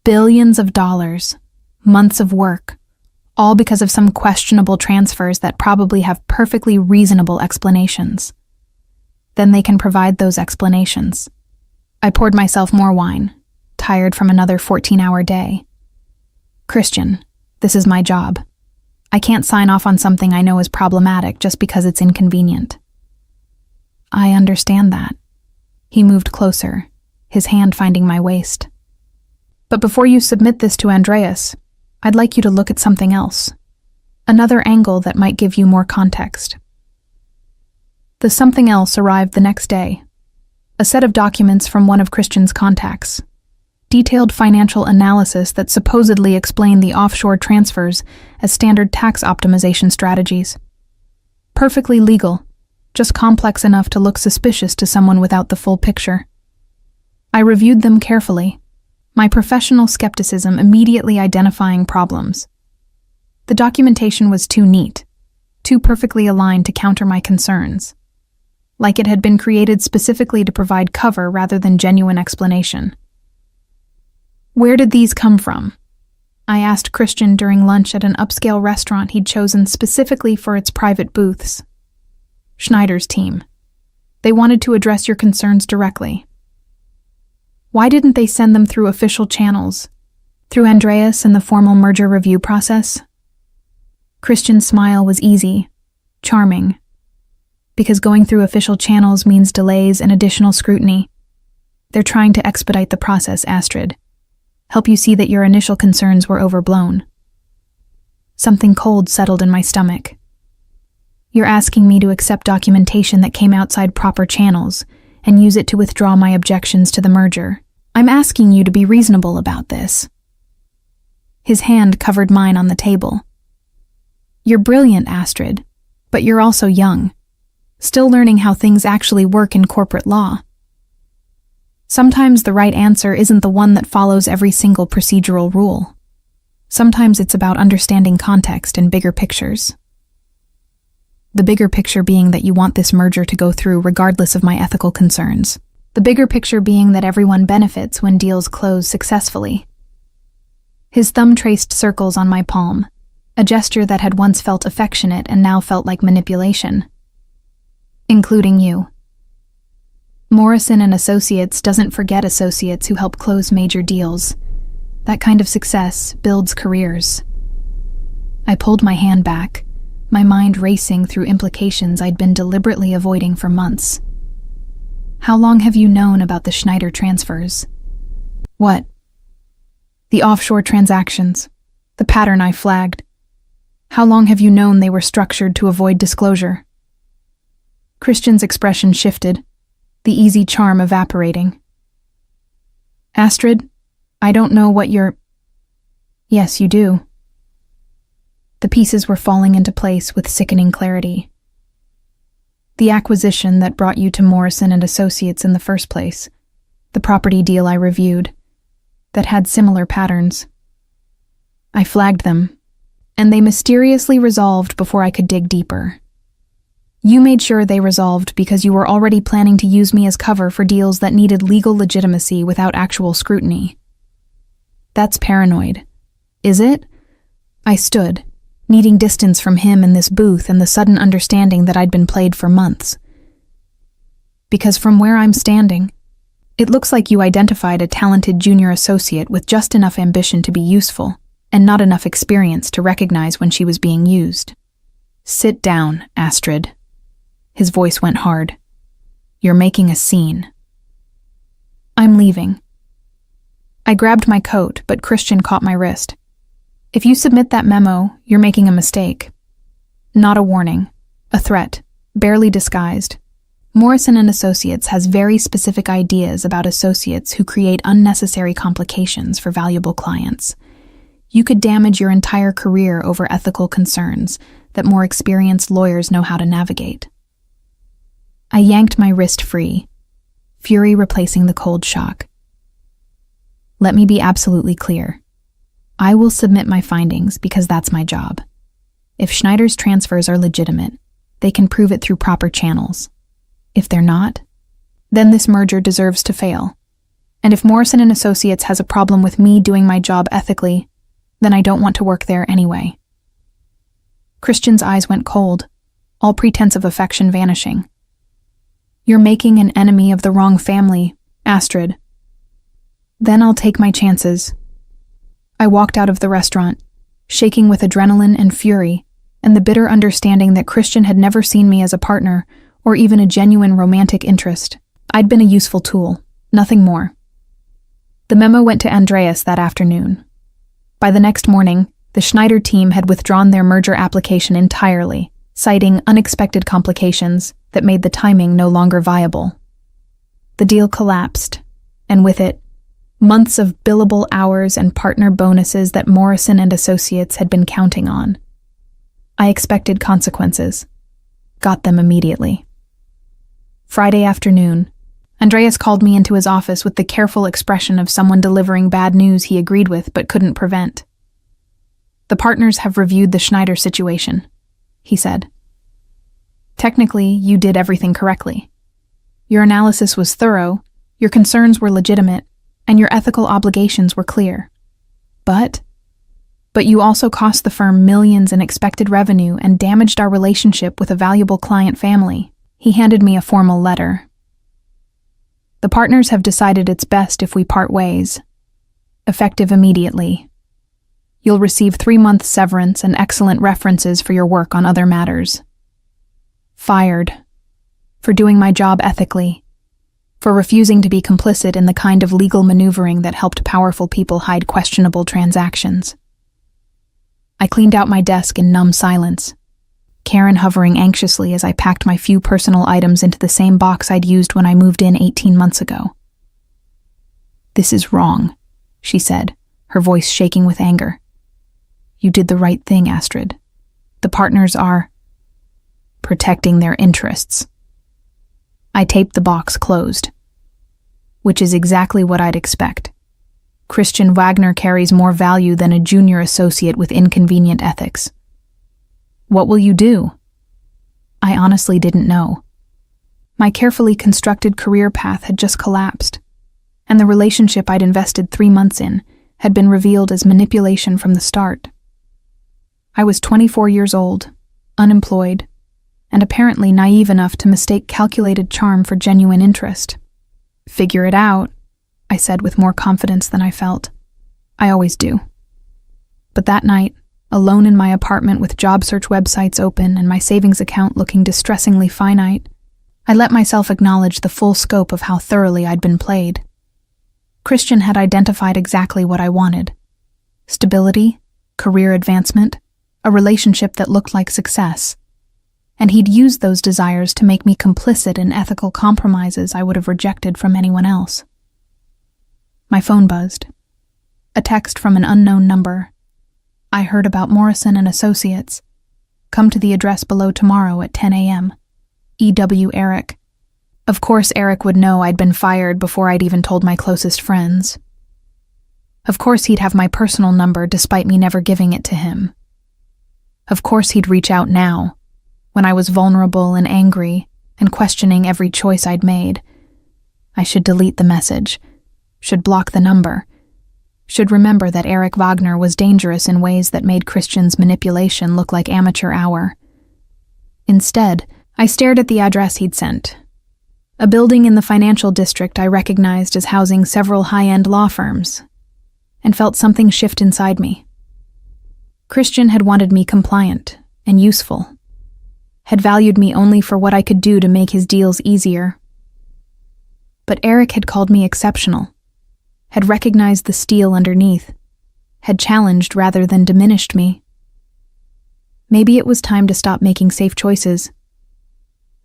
A: Billions of dollars, months of work, all because of some questionable transfers that probably have perfectly reasonable explanations. Then they can provide those explanations. I poured myself more wine, tired from another 14-hour day. Christian, this is my job. I can't sign off on something I know is problematic just because it's inconvenient. I understand that. He moved closer, his hand finding my waist. But before you submit this to Andreas, I'd like you to look at something else. Another angle that might give you more context. The something else arrived the next day. A set of documents from one of Christian's contacts. Detailed financial analysis that supposedly explained the offshore transfers as standard tax optimization strategies. Perfectly legal, just complex enough to look suspicious to someone without the full picture. I reviewed them carefully, my professional skepticism immediately identifying problems. The documentation was too neat, too perfectly aligned to counter my concerns, like it had been created specifically to provide cover rather than genuine explanation. Where did these come from? I asked Christian during lunch at an upscale restaurant he'd chosen specifically for its private booths. Schneider's team. They wanted to address your concerns directly. Why didn't they send them through official channels? Through Andreas and the formal merger review process? Christian's smile was easy, charming. Because going through official channels means delays and additional scrutiny. They're trying to expedite the process, Astrid. Help you see that your initial concerns were overblown. Something cold settled in my stomach. You're asking me to accept documentation that came outside proper channels and use it to withdraw my objections to the merger. I'm asking you to be reasonable about this. His hand covered mine on the table. You're brilliant, Astrid, but you're also young, still learning how things actually work in corporate law. Sometimes the right answer isn't the one that follows every single procedural rule. Sometimes it's about understanding context and bigger pictures. The bigger picture being that you want this merger to go through regardless of my ethical concerns. The bigger picture being that everyone benefits when deals close successfully. His thumb traced circles on my palm, a gesture that had once felt affectionate and now felt like manipulation. Including you. Morrison and Associates doesn't forget associates who help close major deals. That kind of success builds careers. I pulled my hand back, my mind racing through implications I'd been deliberately avoiding for months. How long have you known about the Schneider transfers? What? The offshore transactions, the pattern I flagged. How long have you known they were structured to avoid disclosure? Christian's expression shifted, the easy charm evaporating. Astrid, I don't know what you're... Yes, you do. The pieces were falling into place with sickening clarity. The acquisition that brought you to Morrison and Associates in the first place, the property deal I reviewed, that had similar patterns. I flagged them, and they mysteriously resolved before I could dig deeper. You made sure they resolved because you were already planning to use me as cover for deals that needed legal legitimacy without actual scrutiny. That's paranoid. Is it? I stood, needing distance from him in this booth and the sudden understanding that I'd been played for months. Because from where I'm standing, it looks like you identified a talented junior associate with just enough ambition to be useful and not enough experience to recognize when she was being used. Sit down, Astrid. His voice went hard. You're making a scene. I'm leaving. I grabbed my coat, but Christian caught my wrist. If you submit that memo, you're making a mistake. Not a warning. A threat, barely disguised. Morrison and Associates has very specific ideas about associates who create unnecessary complications for valuable clients. You could damage your entire career over ethical concerns that more experienced lawyers know how to navigate. I yanked my wrist free, fury replacing the cold shock. Let me be absolutely clear. I will submit my findings because that's my job. If Schneider's transfers are legitimate, they can prove it through proper channels. If they're not, then this merger deserves to fail. And if Morrison and Associates has a problem with me doing my job ethically, then I don't want to work there anyway. Christian's eyes went cold, all pretense of affection vanishing. You're making an enemy of the wrong family, Astrid. Then I'll take my chances. I walked out of the restaurant, shaking with adrenaline and fury, and the bitter understanding that Christian had never seen me as a partner or even a genuine romantic interest. I'd been a useful tool, nothing more. The memo went to Andreas that afternoon. By the next morning, the Schneider team had withdrawn their merger application entirely, citing unexpected complications that made the timing no longer viable. The deal collapsed, and with it, months of billable hours and partner bonuses that Morrison and Associates had been counting on. I expected consequences. Got them immediately. Friday afternoon, Andreas called me into his office with the careful expression of someone delivering bad news he agreed with but couldn't prevent. The partners have reviewed the Schneider situation, he said. Technically, you did everything correctly. Your analysis was thorough, your concerns were legitimate, and your ethical obligations were clear. But you also cost the firm millions in expected revenue and damaged our relationship with a valuable client family. He handed me a formal letter. The partners have decided it's best if we part ways. Effective immediately. You'll receive 3-month severance and excellent references for your work on other matters. Fired. For doing my job ethically. For refusing to be complicit in the kind of legal maneuvering that helped powerful people hide questionable transactions. I cleaned out my desk in numb silence, Karen hovering anxiously as I packed my few personal items into the same box I'd used when I moved in 18 months ago. "This is wrong," she said, her voice shaking with anger. "You did the right thing, Astrid. The partners are protecting their interests." I taped the box closed. Which is exactly what I'd expect. Christian Wagner carries more value than a junior associate with inconvenient ethics. What will you do? I honestly didn't know. My carefully constructed career path had just collapsed, and the relationship I'd invested 3 months in had been revealed as manipulation from the start. I was 24 years old, unemployed, and apparently naive enough to mistake calculated charm for genuine interest. "Figure it out," I said with more confidence than I felt. I always do. But that night, alone in my apartment with job search websites open and my savings account looking distressingly finite, I let myself acknowledge the full scope of how thoroughly I'd been played. Christian had identified exactly what I wanted. Stability, career advancement, a relationship that looked like success. And he'd used those desires to make me complicit in ethical compromises I would have rejected from anyone else. My phone buzzed. A text from an unknown number. "I heard about Morrison and Associates. Come to the address below tomorrow at 10 a.m. E.W. Eric." Of course Eric would know I'd been fired before I'd even told my closest friends. Of course he'd have my personal number despite me never giving it to him. Of course he'd reach out now, when I was vulnerable and angry and questioning every choice I'd made. I should delete the message, should block the number, should remember that Eric Wagner was dangerous in ways that made Christian's manipulation look like amateur hour. Instead, I stared at the address he'd sent. A building in the financial district I recognized as housing several high-end law firms, and felt something shift inside me. Christian had wanted me compliant and useful, had valued me only for what I could do to make his deals easier. But Eric had called me exceptional, had recognized the steel underneath, had challenged rather than diminished me. Maybe it was time to stop making safe choices.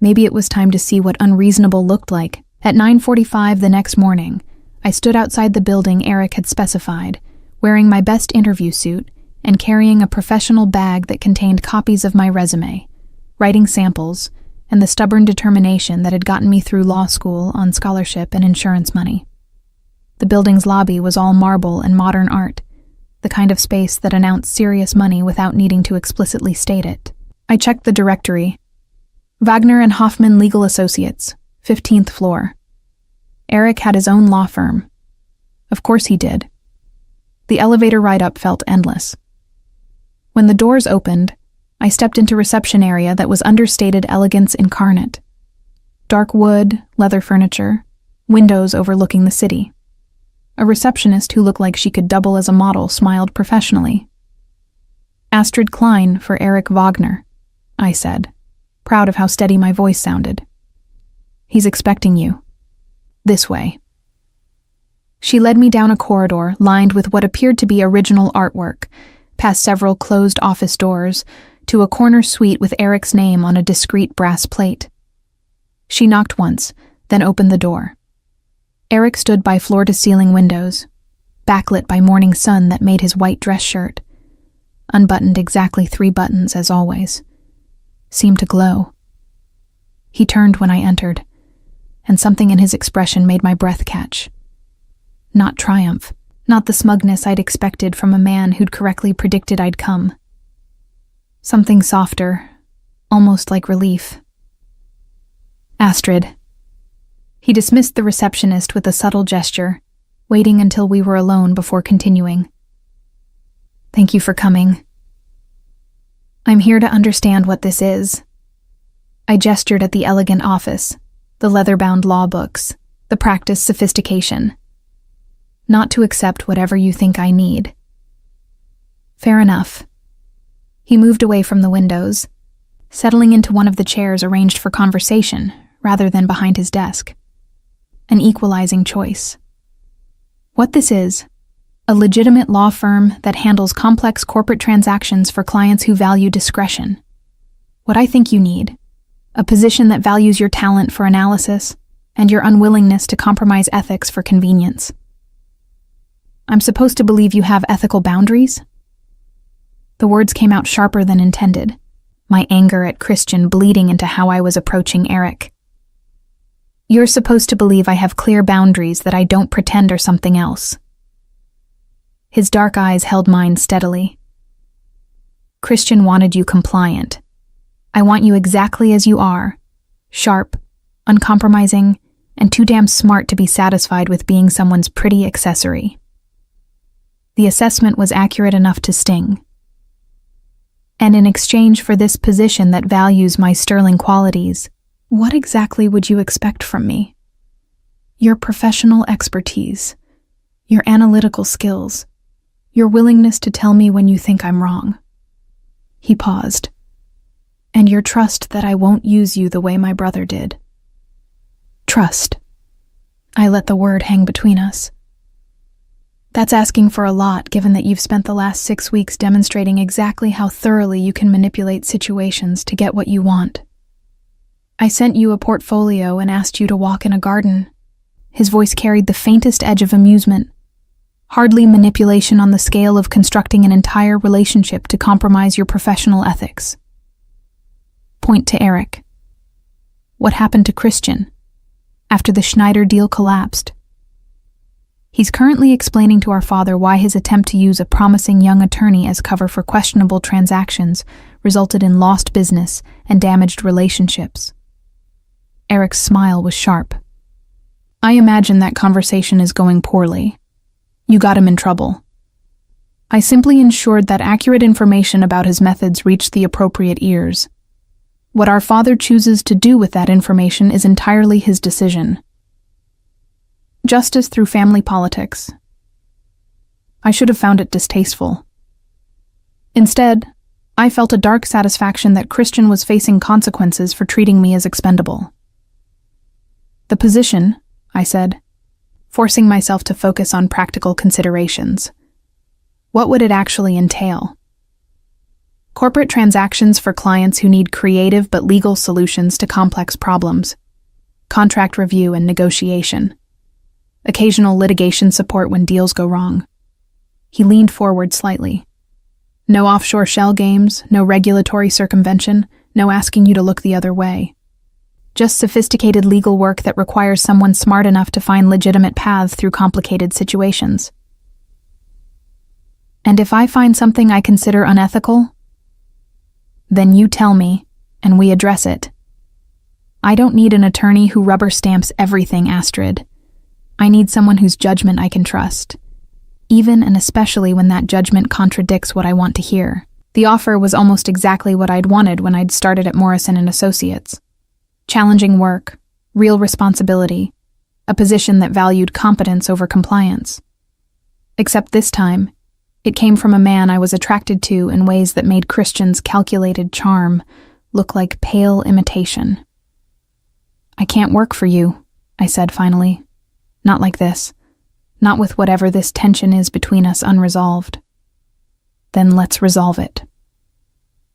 A: Maybe it was time to see what unreasonable looked like. At 9:45 the next morning, I stood outside the building Eric had specified, wearing my best interview suit and carrying a professional bag that contained copies of my resume, writing samples, and the stubborn determination that had gotten me through law school on scholarship and insurance money. The building's lobby was all marble and modern art, the kind of space that announced serious money without needing to explicitly state it. I checked the directory. Wagner and Hoffman Legal Associates, 15th floor. Eric had his own law firm, Of course he did. The elevator ride up felt endless. When the doors opened, I stepped into reception area that was understated elegance incarnate. Dark wood, leather furniture, windows overlooking the city. A receptionist who looked like she could double as a model smiled professionally. Astrid Klein for Eric Wagner, I said, proud of how steady my voice sounded. He's expecting you. This way. She led me down a corridor lined with what appeared to be original artwork, past several closed office doors, to a corner suite with Eric's name on a discreet brass plate. She knocked once, then opened the door. Eric stood by floor-to-ceiling windows, backlit by morning sun that made his white dress shirt, unbuttoned exactly 3 buttons as always, seemed to glow. He turned when I entered, and something in his expression made my breath catch. Not triumph, not the smugness I'd expected from a man who'd correctly predicted I'd come. Something softer, almost like relief. Astrid. He dismissed the receptionist with a subtle gesture, waiting until we were alone before continuing. Thank you for coming. I'm here to understand what this is. I gestured at the elegant office, the leather-bound law books, the practice sophistication. Not to accept whatever you think I need. Fair enough. He moved away from the windows, settling into one of the chairs arranged for conversation rather than behind his desk. An equalizing choice. What this is, a legitimate law firm that handles complex corporate transactions for clients who value discretion. What I think you need, a position that values your talent for analysis and your unwillingness to compromise ethics for convenience. I'm supposed to believe you have ethical boundaries? The words came out sharper than intended, my anger at Christian bleeding into how I was approaching Eric. You're supposed to believe I have clear boundaries that I don't pretend are something else. His dark eyes held mine steadily. Christian wanted you compliant. I want you exactly as you are, sharp, uncompromising, and too damn smart to be satisfied with being someone's pretty accessory. The assessment was accurate enough to sting. And in exchange for this position that values my sterling qualities, what exactly would you expect from me? Your professional expertise, your analytical skills, your willingness to tell me when you think I'm wrong. He paused. And your trust that I won't use you the way my brother did. Trust. I let the word hang between us. That's asking for a lot, given that you've spent the last 6 weeks demonstrating exactly how thoroughly you can manipulate situations to get what you want. I sent you a portfolio and asked you to walk in a garden. His voice carried the faintest edge of amusement. Hardly manipulation on the scale of constructing an entire relationship to compromise your professional ethics. Point to Eric. What happened to Christian after the Schneider deal collapsed? He's currently explaining to our father why his attempt to use a promising young attorney as cover for questionable transactions resulted in lost business and damaged relationships. Eric's smile was sharp. I imagine that conversation is going poorly. You got him in trouble. I simply ensured that accurate information about his methods reached the appropriate ears. What our father chooses to do with that information is entirely his decision. Justice through family politics. I should have found it distasteful. Instead, I felt a dark satisfaction that Christian was facing consequences for treating me as expendable. The position, I said, forcing myself to focus on practical considerations. What would it actually entail? Corporate transactions for clients who need creative but legal solutions to complex problems. Contract review and negotiation. Occasional litigation support when deals go wrong. He leaned forward slightly. No offshore shell games, no regulatory circumvention, no asking you to look the other way. Just sophisticated legal work that requires someone smart enough to find legitimate paths through complicated situations. And if I find something I consider unethical, then you tell me, and we address it. I don't need an attorney who rubber stamps everything, Astrid. I need someone whose judgment I can trust, even and especially when that judgment contradicts what I want to hear. The offer was almost exactly what I'd wanted when I'd started at Morrison & Associates. Challenging work, real responsibility, a position that valued competence over compliance. Except this time, it came from a man I was attracted to in ways that made Christian's calculated charm look like pale imitation. "I can't work for you," I said finally. "Not like this. Not with whatever this tension is between us unresolved." "Then let's resolve it."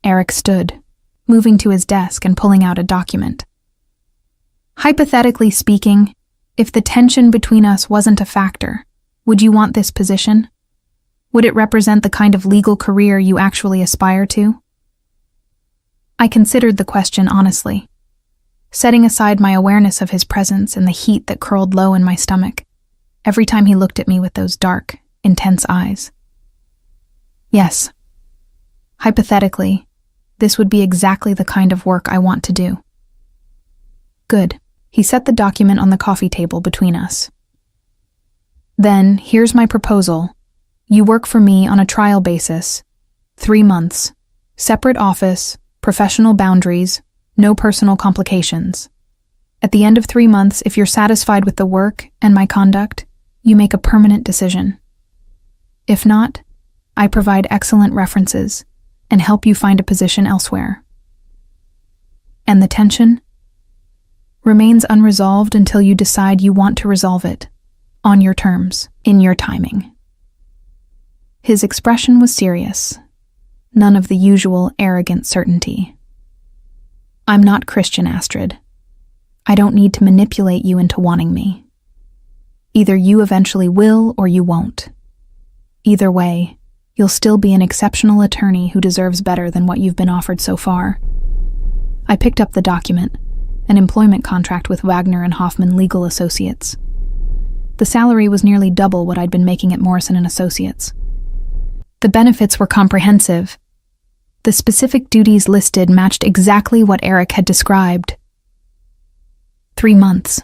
A: Eric stood, moving to his desk and pulling out a document. "Hypothetically speaking, if the tension between us wasn't a factor, would you want this position? Would it represent the kind of legal career you actually aspire to?" I considered the question honestly, setting aside my awareness of his presence and the heat that curled low in my stomach every time he looked at me with those dark, intense eyes. Yes. Hypothetically, this would be exactly the kind of work I want to do. Good. He set the document on the coffee table between us. "Then, here's my proposal. You work for me on a trial basis. 3 months. Separate office, professional boundaries, no personal complications. At the end of 3 months, if you're satisfied with the work and my conduct, you make a permanent decision. If not, I provide excellent references and help you find a position elsewhere." "And the tension?" "Remains unresolved until you decide you want to resolve it, on your terms, in your timing." His expression was serious, none of the usual arrogant certainty. "I'm not Christian, Astrid. I don't need to manipulate you into wanting me. Either you eventually will or you won't. Either way, you'll still be an exceptional attorney who deserves better than what you've been offered so far." I picked up the document, an employment contract with Wagner and Hoffman Legal Associates. The salary was nearly double what I'd been making at Morrison & Associates. The benefits were comprehensive. The specific duties listed matched exactly what Eric had described. 3 months,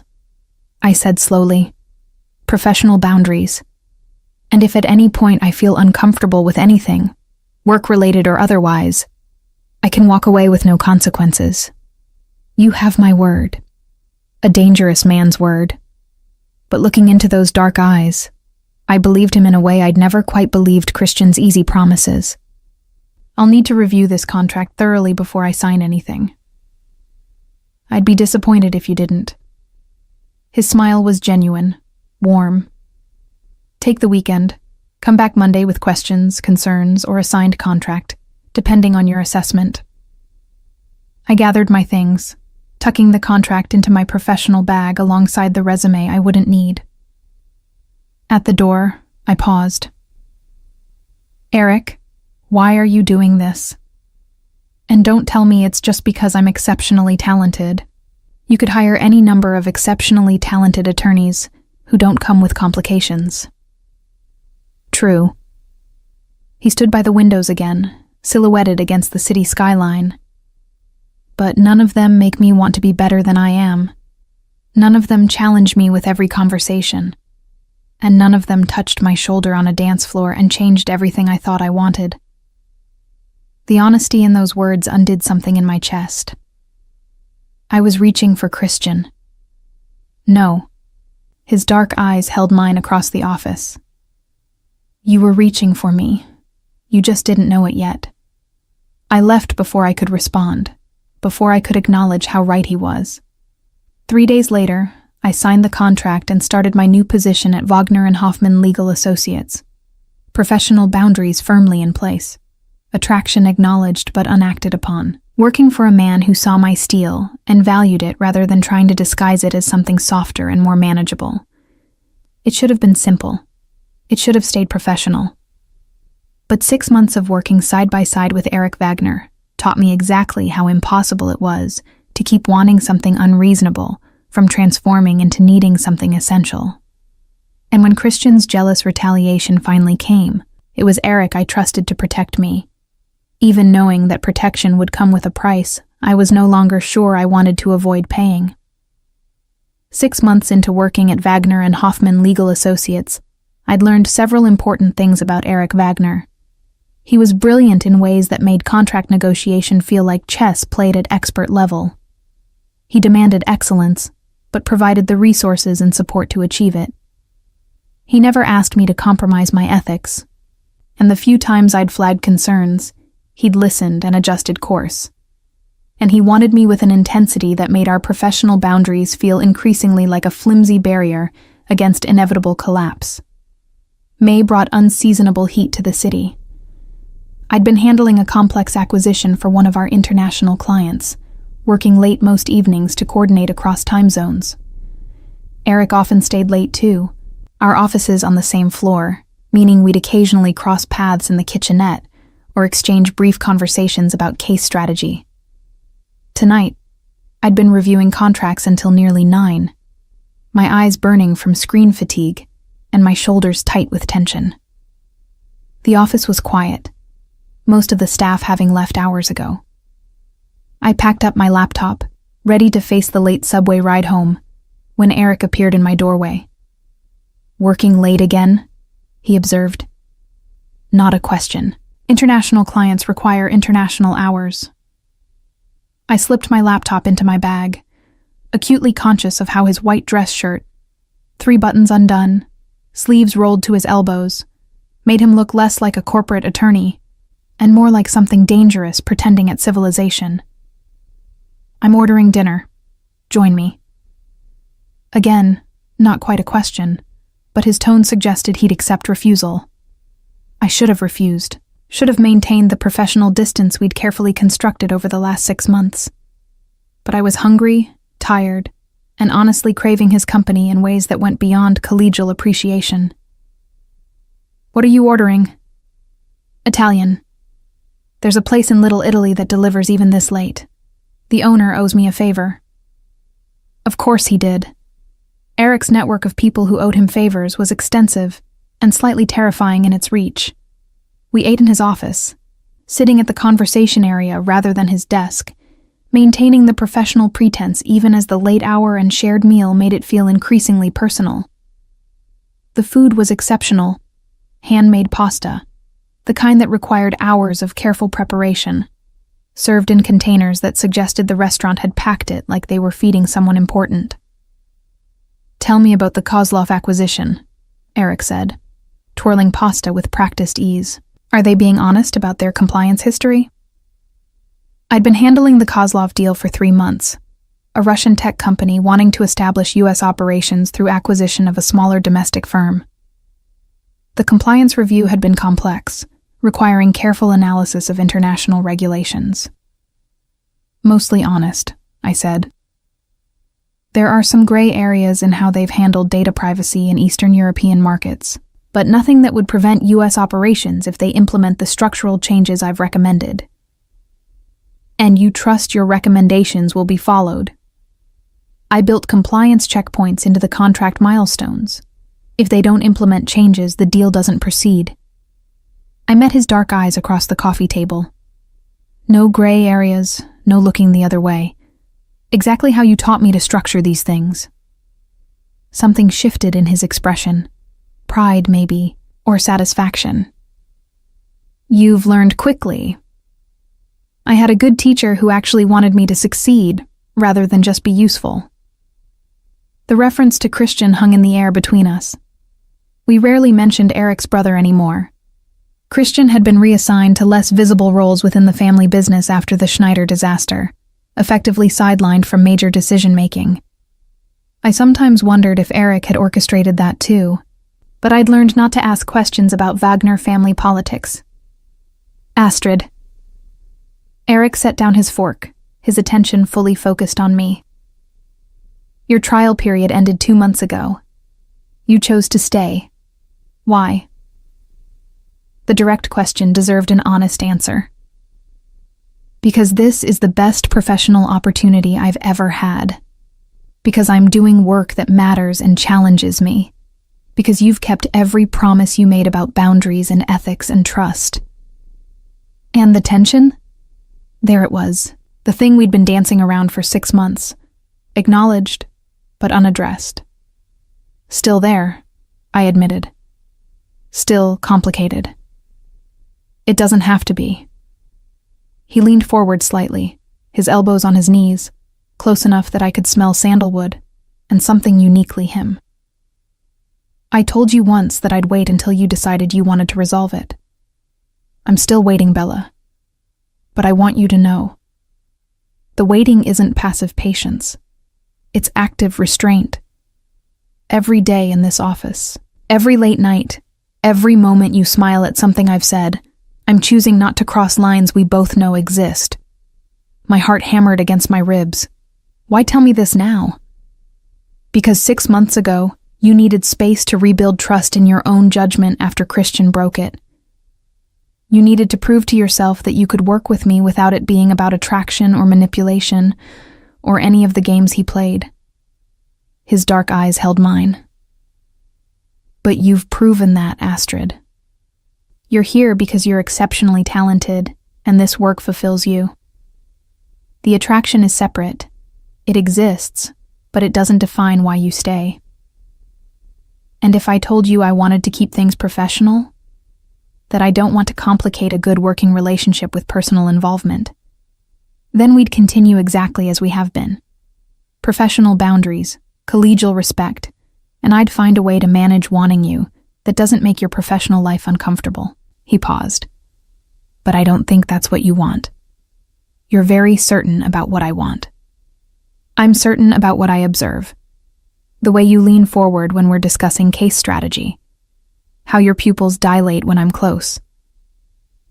A: I said slowly. Professional boundaries. And if at any point I feel uncomfortable with anything, work-related or otherwise, I can walk away with no consequences. You have my word. A dangerous man's word. But looking into those dark eyes, I believed him in a way I'd never quite believed Christian's easy promises. "I'll need to review this contract thoroughly before I sign anything. I'd be disappointed if you didn't." His smile was genuine, warm. "Take the weekend. Come back Monday with questions, concerns, or a signed contract, depending on your assessment." I gathered my things, tucking the contract into my professional bag alongside the resume I wouldn't need. At the door, I paused. "Eric, why are you doing this? And don't tell me it's just because I'm exceptionally talented. You could hire any number of exceptionally talented attorneys who don't come with complications." True. He stood by the windows again, silhouetted against the city skyline. But none of them make me want to be better than I am. None of them challenge me with every conversation. And none of them touched my shoulder on a dance floor and changed everything I thought I wanted. The honesty in those words undid something in my chest. I was reaching for Christian. No. His dark eyes held mine across the office. "You were reaching for me. You just didn't know it yet." I left before I could respond, before I could acknowledge how right he was. 3 days later, I signed the contract and started my new position at Wagner and Hoffman Legal Associates. Professional boundaries firmly in place. Attraction acknowledged but unacted upon. Working for a man who saw my steel and valued it rather than trying to disguise it as something softer and more manageable. It should have been simple. It should have stayed professional. But 6 months of working side by side with Eric Wagner taught me exactly how impossible it was to keep wanting something unreasonable from transforming into needing something essential. And when Christian's jealous retaliation finally came, it was Eric I trusted to protect me. Even knowing that protection would come with a price I was no longer sure I wanted to avoid paying. 6 months into working at Wagner and Hoffman Legal Associates, I'd learned several important things about Eric Wagner. He was brilliant in ways that made contract negotiation feel like chess played at expert level. He demanded excellence, but provided the resources and support to achieve it. He never asked me to compromise my ethics, and the few times I'd flagged concerns, he'd listened and adjusted course. And he wanted me with an intensity that made our professional boundaries feel increasingly like a flimsy barrier against inevitable collapse. May brought unseasonable heat to the city. I'd been handling a complex acquisition for one of our international clients, working late most evenings to coordinate across time zones. Eric often stayed late too, our offices on the same floor, meaning we'd occasionally cross paths in the kitchenette or exchange brief conversations about case strategy. Tonight, I'd been reviewing contracts until nearly 9, my eyes burning from screen fatigue and my shoulders tight with tension. The office was quiet, most of the staff having left hours ago. I packed up my laptop, ready to face the late subway ride home, when Eric appeared in my doorway. "Working late again?" he observed. "Not a question. International clients require international hours." I slipped my laptop into my bag, acutely conscious of how his white dress shirt, 3 buttons undone, sleeves rolled to his elbows, made him look less like a corporate attorney and more like something dangerous pretending at civilization. "I'm ordering dinner. Join me." Again, not quite a question, but his tone suggested he'd accept refusal. I should have refused, should have maintained the professional distance we'd carefully constructed over the last 6 months. But I was hungry, tired, and honestly craving his company in ways that went beyond collegial appreciation. "What are you ordering?" "Italian. There's a place in Little Italy that delivers even this late. The owner owes me a favor." Of course he did. Eric's network of people who owed him favors was extensive and slightly terrifying in its reach. We ate in his office, sitting at the conversation area rather than his desk, maintaining the professional pretense even as the late hour and shared meal made it feel increasingly personal. The food was exceptional, handmade pasta, the kind that required hours of careful preparation, served in containers that suggested the restaurant had packed it like they were feeding someone important. "Tell me about the Kozlov acquisition," Eric said, twirling pasta with practiced ease. "Are they being honest about their compliance history?" I'd been handling the Kozlov deal for 3 months, a Russian tech company wanting to establish U.S. operations through acquisition of a smaller domestic firm. The compliance review had been complex, requiring careful analysis of international regulations. "Mostly honest," I said. "There are some gray areas in how they've handled data privacy in Eastern European markets, but nothing that would prevent U.S. operations if they implement the structural changes I've recommended. And you trust your recommendations will be followed. I built compliance checkpoints into the contract milestones. If they don't implement changes, the deal doesn't proceed." I met his dark eyes across the coffee table. "No gray areas, no looking the other way. Exactly how you taught me to structure these things." Something shifted in his expression. Pride, maybe, or satisfaction. "You've learned quickly." I had a good teacher who actually wanted me to succeed, rather than just be useful. The reference to Christian hung in the air between us. We rarely mentioned Eric's brother anymore. Christian had been reassigned to less visible roles within the family business after the Schneider disaster, effectively sidelined from major decision-making. I sometimes wondered if Eric had orchestrated that too, but I'd learned not to ask questions about Wagner family politics. "Astrid." Eric set down his fork, his attention fully focused on me. "Your trial period ended 2 months ago. You chose to stay. Why?" The direct question deserved an honest answer. "Because this is the best professional opportunity I've ever had. Because I'm doing work that matters and challenges me. Because you've kept every promise you made about boundaries and ethics and trust." And the tension? There it was, the thing we'd been dancing around for 6 months. Acknowledged, but unaddressed. Still there, I admitted. Still complicated. It doesn't have to be. He leaned forward slightly, his elbows on his knees, close enough that I could smell sandalwood and something uniquely him. I told you once that I'd wait until you decided you wanted to resolve it. I'm still waiting, Bella. But I want you to know. The waiting isn't passive patience. It's active restraint. Every day in this office, every late night, every moment you smile at something I've said, I'm choosing not to cross lines we both know exist. My heart hammered against my ribs. Why tell me this now? Because 6 months ago, you needed space to rebuild trust in your own judgment after Christian broke it. You needed to prove to yourself that you could work with me without it being about attraction or manipulation, or any of the games he played. His dark eyes held mine. But you've proven that, Astrid. You're here because you're exceptionally talented, and this work fulfills you. The attraction is separate. It exists, but it doesn't define why you stay. And if I told you I wanted to keep things professional, that I don't want to complicate a good working relationship with personal involvement, then we'd continue exactly as we have been. Professional boundaries, collegial respect, and I'd find a way to manage wanting you that doesn't make your professional life uncomfortable. He paused. But I don't think that's what you want. You're very certain about what I want. I'm certain about what I observe. The way you lean forward when we're discussing case strategy. How your pupils dilate when I'm close.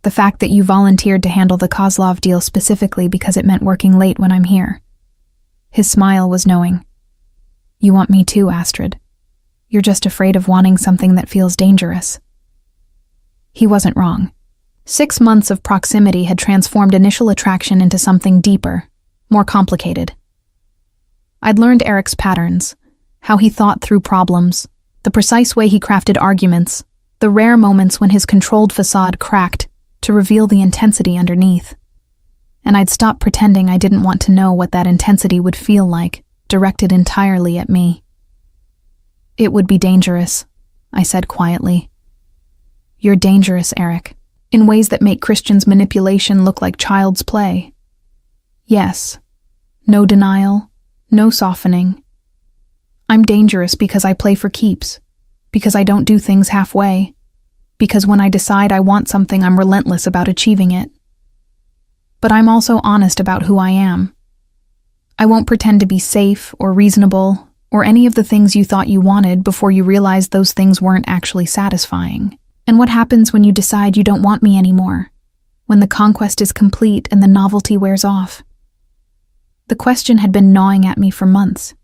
A: The fact that you volunteered to handle the Kozlov deal specifically because it meant working late when I'm here. His smile was knowing. You want me too, Astrid. You're just afraid of wanting something that feels dangerous. He wasn't wrong. 6 months of proximity had transformed initial attraction into something deeper, more complicated. I'd learned Eric's patterns, how he thought through problems, the precise way he crafted arguments, the rare moments when his controlled facade cracked to reveal the intensity underneath. And I'd stopped pretending I didn't want to know what that intensity would feel like, directed entirely at me. It would be dangerous, I said quietly. You're dangerous, Eric, in ways that make Christian's manipulation look like child's play. Yes, no denial, no softening. I'm dangerous because I play for keeps, because I don't do things halfway, because when I decide I want something, I'm relentless about achieving it. But I'm also honest about who I am. I won't pretend to be safe or reasonable or any of the things you thought you wanted before you realized those things weren't actually satisfying. And what happens when you decide you don't want me anymore? When the conquest is complete and the novelty wears off? The question had been gnawing at me for months.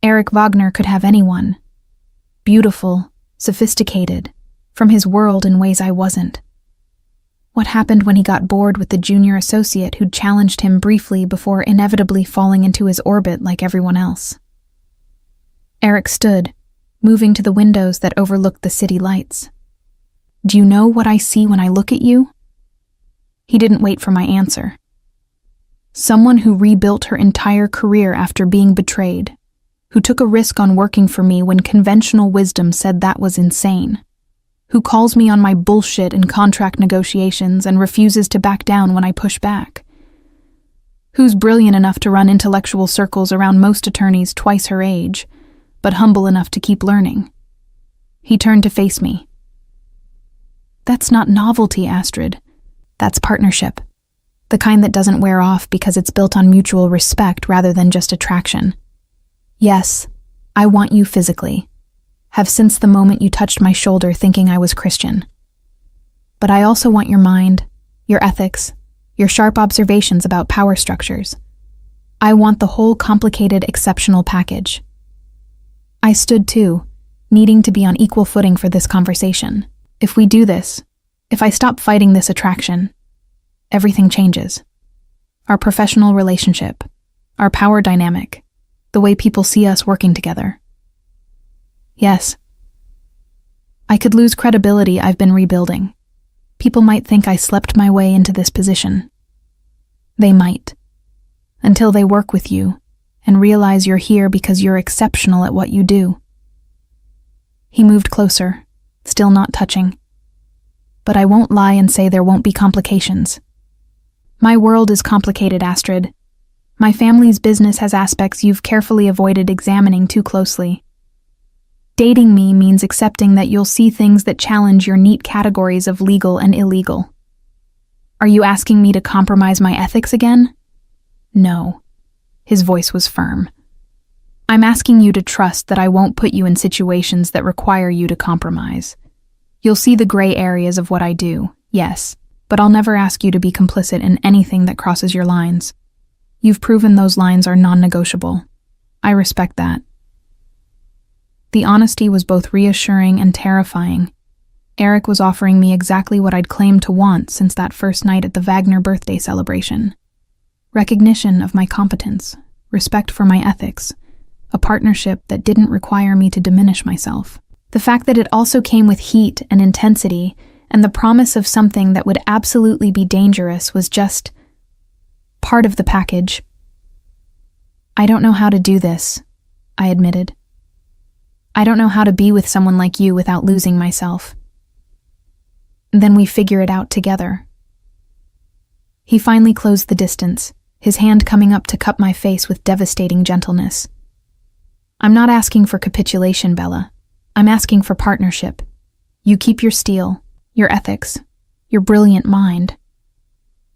A: Eric Wagner could have anyone. Beautiful, sophisticated, from his world in ways I wasn't. What happened when he got bored with the junior associate who'd challenged him briefly before inevitably falling into his orbit like everyone else? Eric stood, moving to the windows that overlooked the city lights. Do you know what I see when I look at you? He didn't wait for my answer. Someone who rebuilt her entire career after being betrayed, who took a risk on working for me when conventional wisdom said that was insane, who calls me on my bullshit in contract negotiations and refuses to back down when I push back, who's brilliant enough to run intellectual circles around most attorneys twice her age, but humble enough to keep learning. He turned to face me. That's not novelty, Astrid. That's partnership. The kind that doesn't wear off because it's built on mutual respect rather than just attraction. Yes, I want you physically. Have since the moment you touched my shoulder thinking I was Christian. But I also want your mind, your ethics, your sharp observations about power structures. I want the whole complicated, exceptional package. I stood too, needing to be on equal footing for this conversation. If we do this, if I stop fighting this attraction, everything changes. Our professional relationship, our power dynamic, the way people see us working together. Yes. I could lose credibility I've been rebuilding. People might think I slept my way into this position. They might. Until they work with you, and realize you're here because you're exceptional at what you do." He moved closer, still not touching. "But I won't lie and say there won't be complications. My world is complicated, Astrid. My family's business has aspects you've carefully avoided examining too closely. Dating me means accepting that you'll see things that challenge your neat categories of legal and illegal. Are you asking me to compromise my ethics again?" "No." His voice was firm. "I'm asking you to trust that I won't put you in situations that require you to compromise. You'll see the gray areas of what I do, yes, but I'll never ask you to be complicit in anything that crosses your lines. You've proven those lines are non-negotiable. I respect that." The honesty was both reassuring and terrifying. Eric was offering me exactly what I'd claimed to want since that first night at the Wagner birthday celebration. Recognition of my competence, respect for my ethics, a partnership that didn't require me to diminish myself. The fact that it also came with heat and intensity, and the promise of something that would absolutely be dangerous was just part of the package. "I don't know how to do this," I admitted. "I don't know how to be with someone like you without losing myself." "Then we figure it out together." He finally closed the distance, his hand coming up to cup my face with devastating gentleness. "I'm not asking for capitulation, Bella. I'm asking for partnership. You keep your steel, your ethics, your brilliant mind.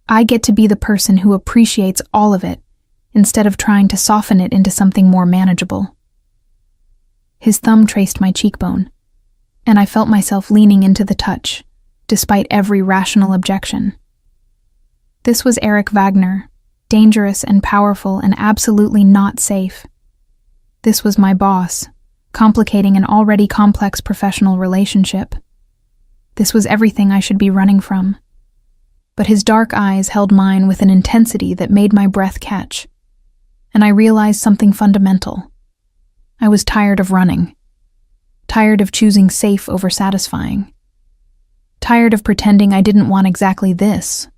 A: I get to be the person who appreciates all of it, instead of trying to soften it into something more manageable." His thumb traced my cheekbone, and I felt myself leaning into the touch, despite every rational objection. This was Eric Wagner, dangerous and powerful and absolutely not safe. This was my boss, complicating an already complex professional relationship. This was everything I should be running from. But his dark eyes held mine with an intensity that made my breath catch, and I realized something fundamental. I was tired of running, tired of choosing safe over satisfying, tired of pretending I didn't want exactly this.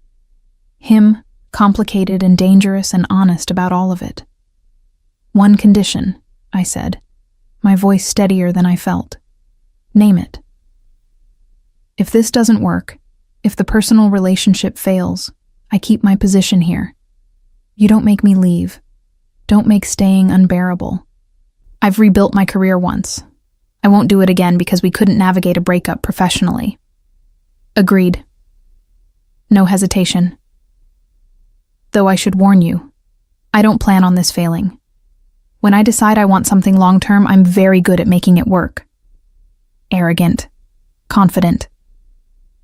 A: Him, complicated and dangerous and honest about all of it. "One condition," I said, my voice steadier than I felt. "Name it." "If this doesn't work, if the personal relationship fails, I keep my position here. You don't make me leave. Don't make staying unbearable. I've rebuilt my career once. I won't do it again because we couldn't navigate a breakup professionally." "Agreed." No hesitation. "Though I should warn you, I don't plan on this failing. When I decide I want something long-term, I'm very good at making it work." Arrogant. Confident.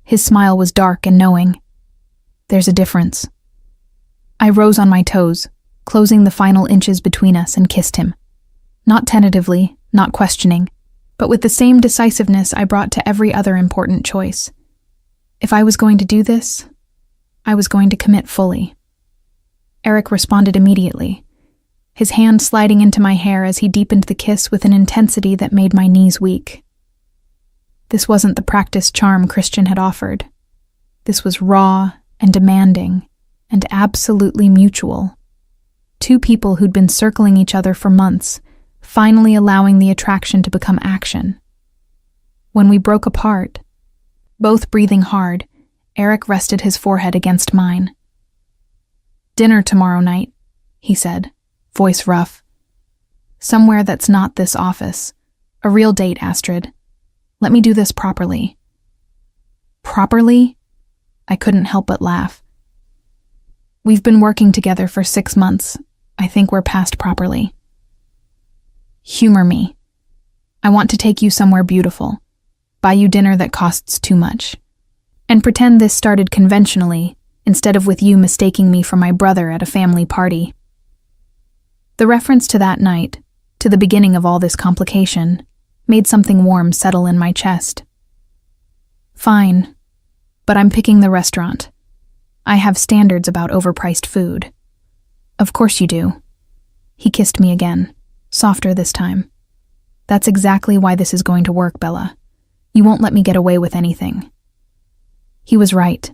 A: His smile was dark and knowing. "There's a difference." I rose on my toes, closing the final inches between us, and kissed him. Not tentatively, not questioning, but with the same decisiveness I brought to every other important choice. If I was going to do this, I was going to commit fully. Eric responded immediately, his hand sliding into my hair as he deepened the kiss with an intensity that made my knees weak. This wasn't the practiced charm Christian had offered. This was raw and demanding and absolutely mutual. Two people who'd been circling each other for months, finally allowing the attraction to become action. When we broke apart, both breathing hard, Eric rested his forehead against mine. "Dinner tomorrow night," he said, voice rough. "Somewhere that's not this office. A real date, Astrid. Let me do this properly." "Properly?" I couldn't help but laugh. "We've been working together for 6 months. I think we're past properly." "Humor me. I want to take you somewhere beautiful, buy you dinner that costs too much, and pretend this started conventionally instead of with you mistaking me for my brother at a family party." The reference to that night, to the beginning of all this complication, made something warm settle in my chest. "Fine, but I'm picking the restaurant. I have standards about overpriced food." "Of course you do." He kissed me again, softer this time. "That's exactly why this is going to work, Bella. You won't let me get away with anything." He was right.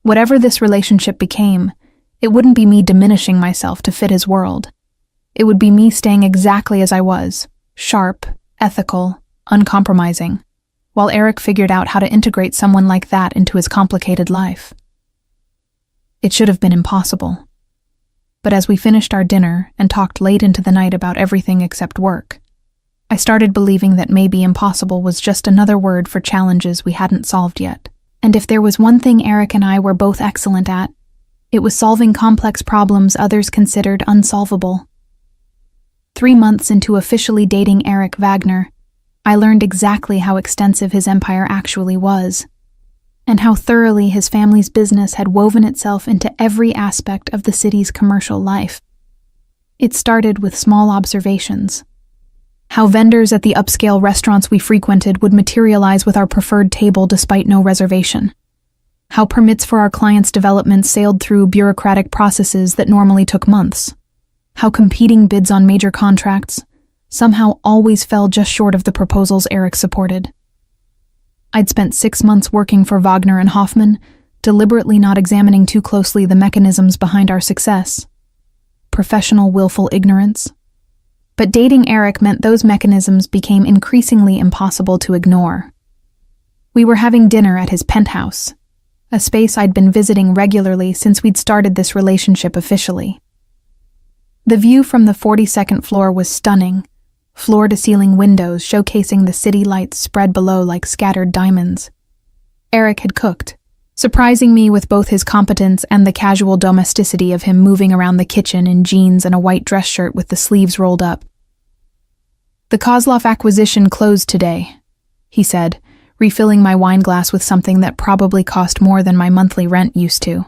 A: Whatever this relationship became, it wouldn't be me diminishing myself to fit his world. It would be me staying exactly as I was, sharp, ethical, uncompromising, while Eric figured out how to integrate someone like that into his complicated life. It should have been impossible. But as we finished our dinner and talked late into the night about everything except work, I started believing that maybe impossible was just another word for challenges we hadn't solved yet. And if there was one thing Eric and I were both excellent at, it was solving complex problems others considered unsolvable. 3 months into officially dating Eric Wagner, I learned exactly how extensive his empire actually was, and how thoroughly his family's business had woven itself into every aspect of the city's commercial life. It started with small observations. How vendors at the upscale restaurants we frequented would materialize with our preferred table despite no reservation. How permits for our clients' development sailed through bureaucratic processes that normally took months. How competing bids on major contracts somehow always fell just short of the proposals Eric supported. I'd spent 6 months working for Wagner and Hoffman, deliberately not examining too closely the mechanisms behind our success. Professional willful ignorance. But dating Eric meant those mechanisms became increasingly impossible to ignore. We were having dinner at his penthouse, a space I'd been visiting regularly since we'd started this relationship officially. The view from the 42nd floor was stunning, floor-to-ceiling windows showcasing the city lights spread below like scattered diamonds. Eric had cooked, surprising me with both his competence and the casual domesticity of him moving around the kitchen in jeans and a white dress shirt with the sleeves rolled up. "The Kozlov acquisition closed today," he said, refilling my wine glass with something that probably cost more than my monthly rent used to.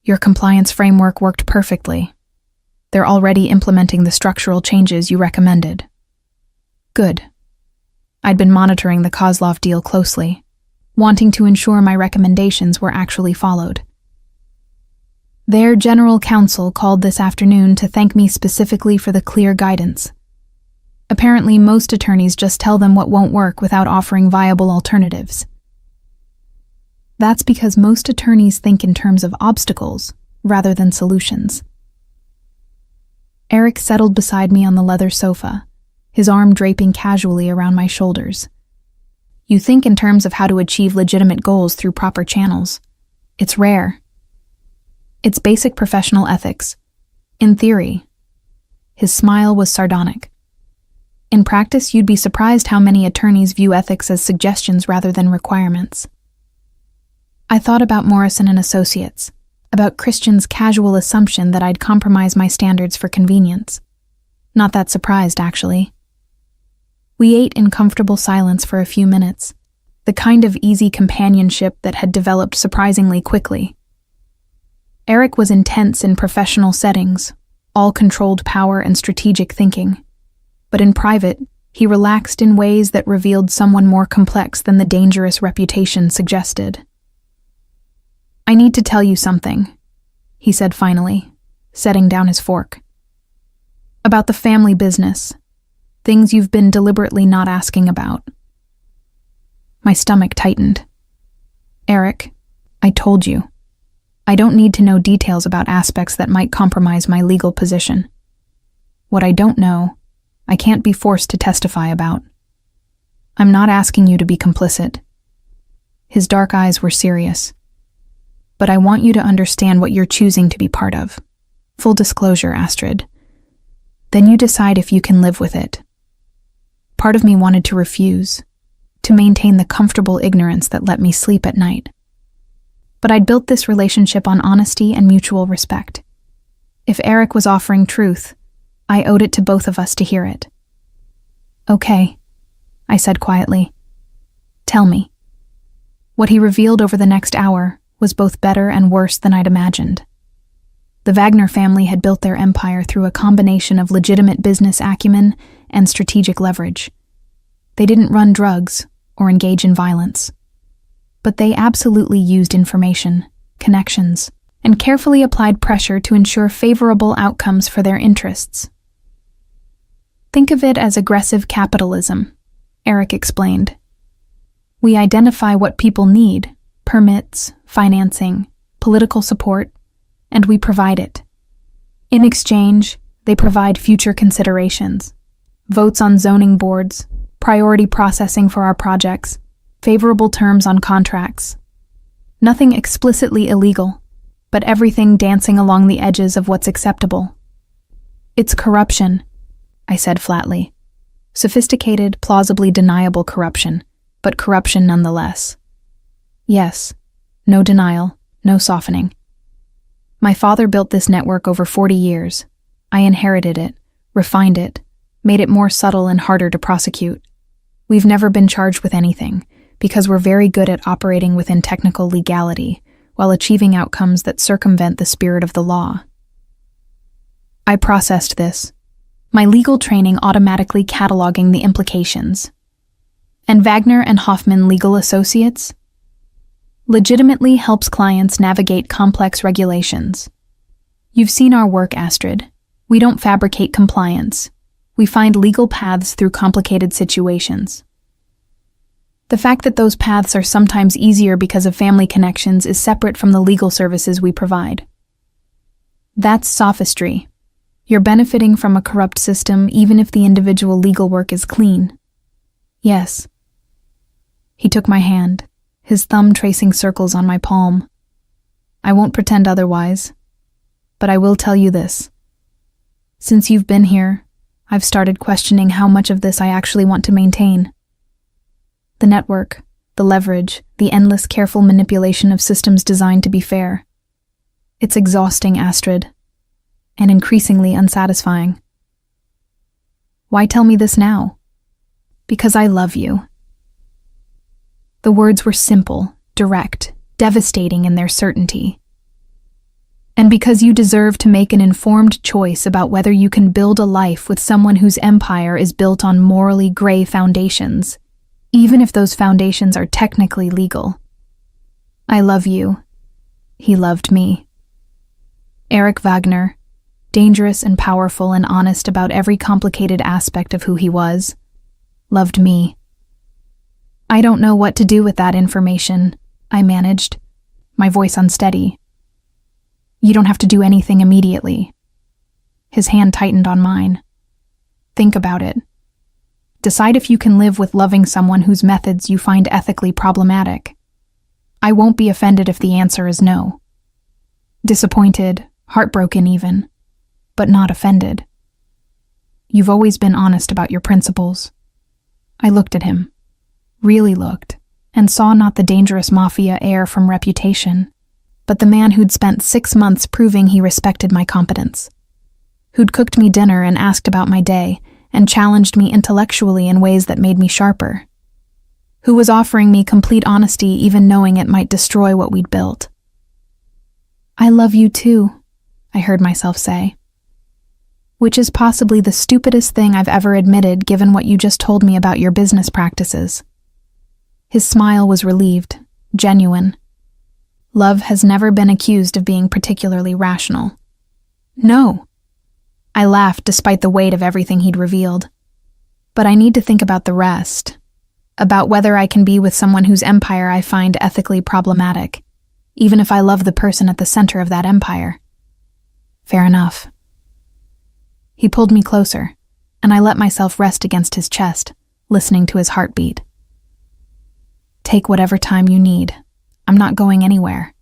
A: "Your compliance framework worked perfectly. They're already implementing the structural changes you recommended." Good. I'd been monitoring the Kozlov deal closely, wanting to ensure my recommendations were actually followed. Their general counsel called this afternoon to thank me specifically for the clear guidance. Apparently, most attorneys just tell them what won't work without offering viable alternatives. That's because most attorneys think in terms of obstacles rather than solutions. Eric settled beside me on the leather sofa, his arm draping casually around my shoulders. "You think in terms of how to achieve legitimate goals through proper channels. It's rare. It's basic professional ethics. In theory." His smile was sardonic. "In practice, you'd be surprised how many attorneys view ethics as suggestions rather than requirements." I thought about Morrison and Associates, about Christian's casual assumption that I'd compromise my standards for convenience. Not that surprised, actually. We ate in comfortable silence for a few minutes, the kind of easy companionship that had developed surprisingly quickly. Eric was intense in professional settings, all controlled power and strategic thinking. But in private, he relaxed in ways that revealed someone more complex than the dangerous reputation suggested. "I need to tell you something," he said finally, setting down his fork. "About the family business. Things you've been deliberately not asking about." My stomach tightened. "Eric, I told you. I don't need to know details about aspects that might compromise my legal position. What I don't know, I can't be forced to testify about. I'm not asking you to be complicit." His dark eyes were serious. "But I want you to understand what you're choosing to be part of. Full disclosure, Astrid. Then you decide if you can live with it." Part of me wanted to refuse, to maintain the comfortable ignorance that let me sleep at night. But I'd built this relationship on honesty and mutual respect. If Eric was offering truth, I owed it to both of us to hear it. "Okay," I said quietly. "Tell me." What he revealed over the next hour was both better and worse than I'd imagined. The Wagner family had built their empire through a combination of legitimate business acumen and strategic leverage. They didn't run drugs or engage in violence. But they absolutely used information, connections, and carefully applied pressure to ensure favorable outcomes for their interests. "Think of it as aggressive capitalism," Eric explained. "We identify what people need, permits, financing, political support, and we provide it. In exchange, They provide future considerations, votes on zoning boards, priority processing for our projects, favorable terms on contracts. Nothing explicitly illegal, but everything dancing along the edges of what's acceptable. It's corruption, I said flatly. Sophisticated, plausibly deniable corruption, but corruption nonetheless. Yes, no denial, no softening. My father built this network over 40 years. I inherited it, refined it, made it more subtle and harder to prosecute. We've never been charged with anything, because we're very good at operating within technical legality, while achieving outcomes that circumvent the spirit of the law. I processed this, my legal training automatically cataloging the implications. And Wagner and Hoffman Legal Associates legitimately helps clients navigate complex regulations. You've seen our work, Astrid. We don't fabricate compliance. We find legal paths through complicated situations. The fact that those paths are sometimes easier because of family connections is separate from the legal services we provide. That's sophistry. You're benefiting from a corrupt system even if the individual legal work is clean. Yes. He took my hand, his thumb tracing circles on my palm. I won't pretend otherwise, but I will tell you this. Since you've been here, I've started questioning how much of this I actually want to maintain. The network, the leverage, the endless careful manipulation of systems designed to be fair. It's exhausting, Astrid, and increasingly unsatisfying. Why tell me this now? Because I love you. The words were simple, direct, devastating in their certainty. And because you deserve to make an informed choice about whether you can build a life with someone whose empire is built on morally gray foundations, even if those foundations are technically legal. I love you. He loved me. Eric Wagner, dangerous and powerful and honest about every complicated aspect of who he was, loved me. I don't know what to do with that information, I managed, my voice unsteady. You don't have to do anything immediately. His hand tightened on mine. Think about it. Decide if you can live with loving someone whose methods you find ethically problematic. I won't be offended if the answer is no. Disappointed, heartbroken even, but not offended. You've always been honest about your principles. I looked at him, really looked, and saw not the dangerous Mafia heir from reputation, but the man who'd spent 6 months proving he respected my competence, who'd cooked me dinner and asked about my day, and challenged me intellectually in ways that made me sharper, who was offering me complete honesty even knowing it might destroy what we'd built. I love you too, I heard myself say, which is possibly the stupidest thing I've ever admitted given what you just told me about your business practices. His smile was relieved, genuine. Love has never been accused of being particularly rational. No. I laughed despite the weight of everything he'd revealed. But I need to think about the rest. About whether I can be with someone whose empire I find ethically problematic, even if I love the person at the center of that empire. Fair enough. He pulled me closer, and I let myself rest against his chest, listening to his heartbeat. Take whatever time you need. I'm not going anywhere.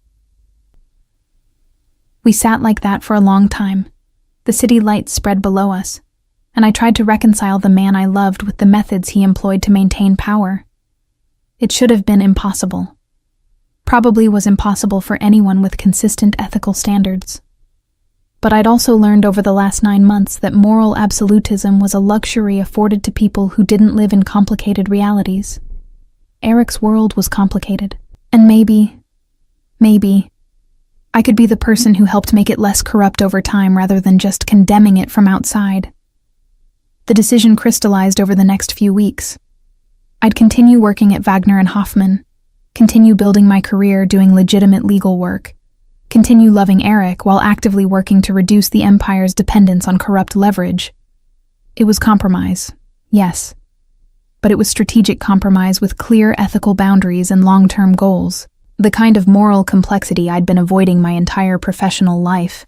A: We sat like that for a long time. The city lights spread below us, and I tried to reconcile the man I loved with the methods he employed to maintain power. It should have been impossible. Probably was impossible for anyone with consistent ethical standards. But I'd also learned over the last 9 months that moral absolutism was a luxury afforded to people who didn't live in complicated realities. Eric's world was complicated, and maybe, I could be the person who helped make it less corrupt over time rather than just condemning it from outside. The decision crystallized over the next few weeks. I'd continue working at Wagner and Hoffman, continue building my career doing legitimate legal work, continue loving Eric while actively working to reduce the empire's dependence on corrupt leverage. It was compromise, yes, but it was strategic compromise with clear ethical boundaries and long-term goals, the kind of moral complexity I'd been avoiding my entire professional life.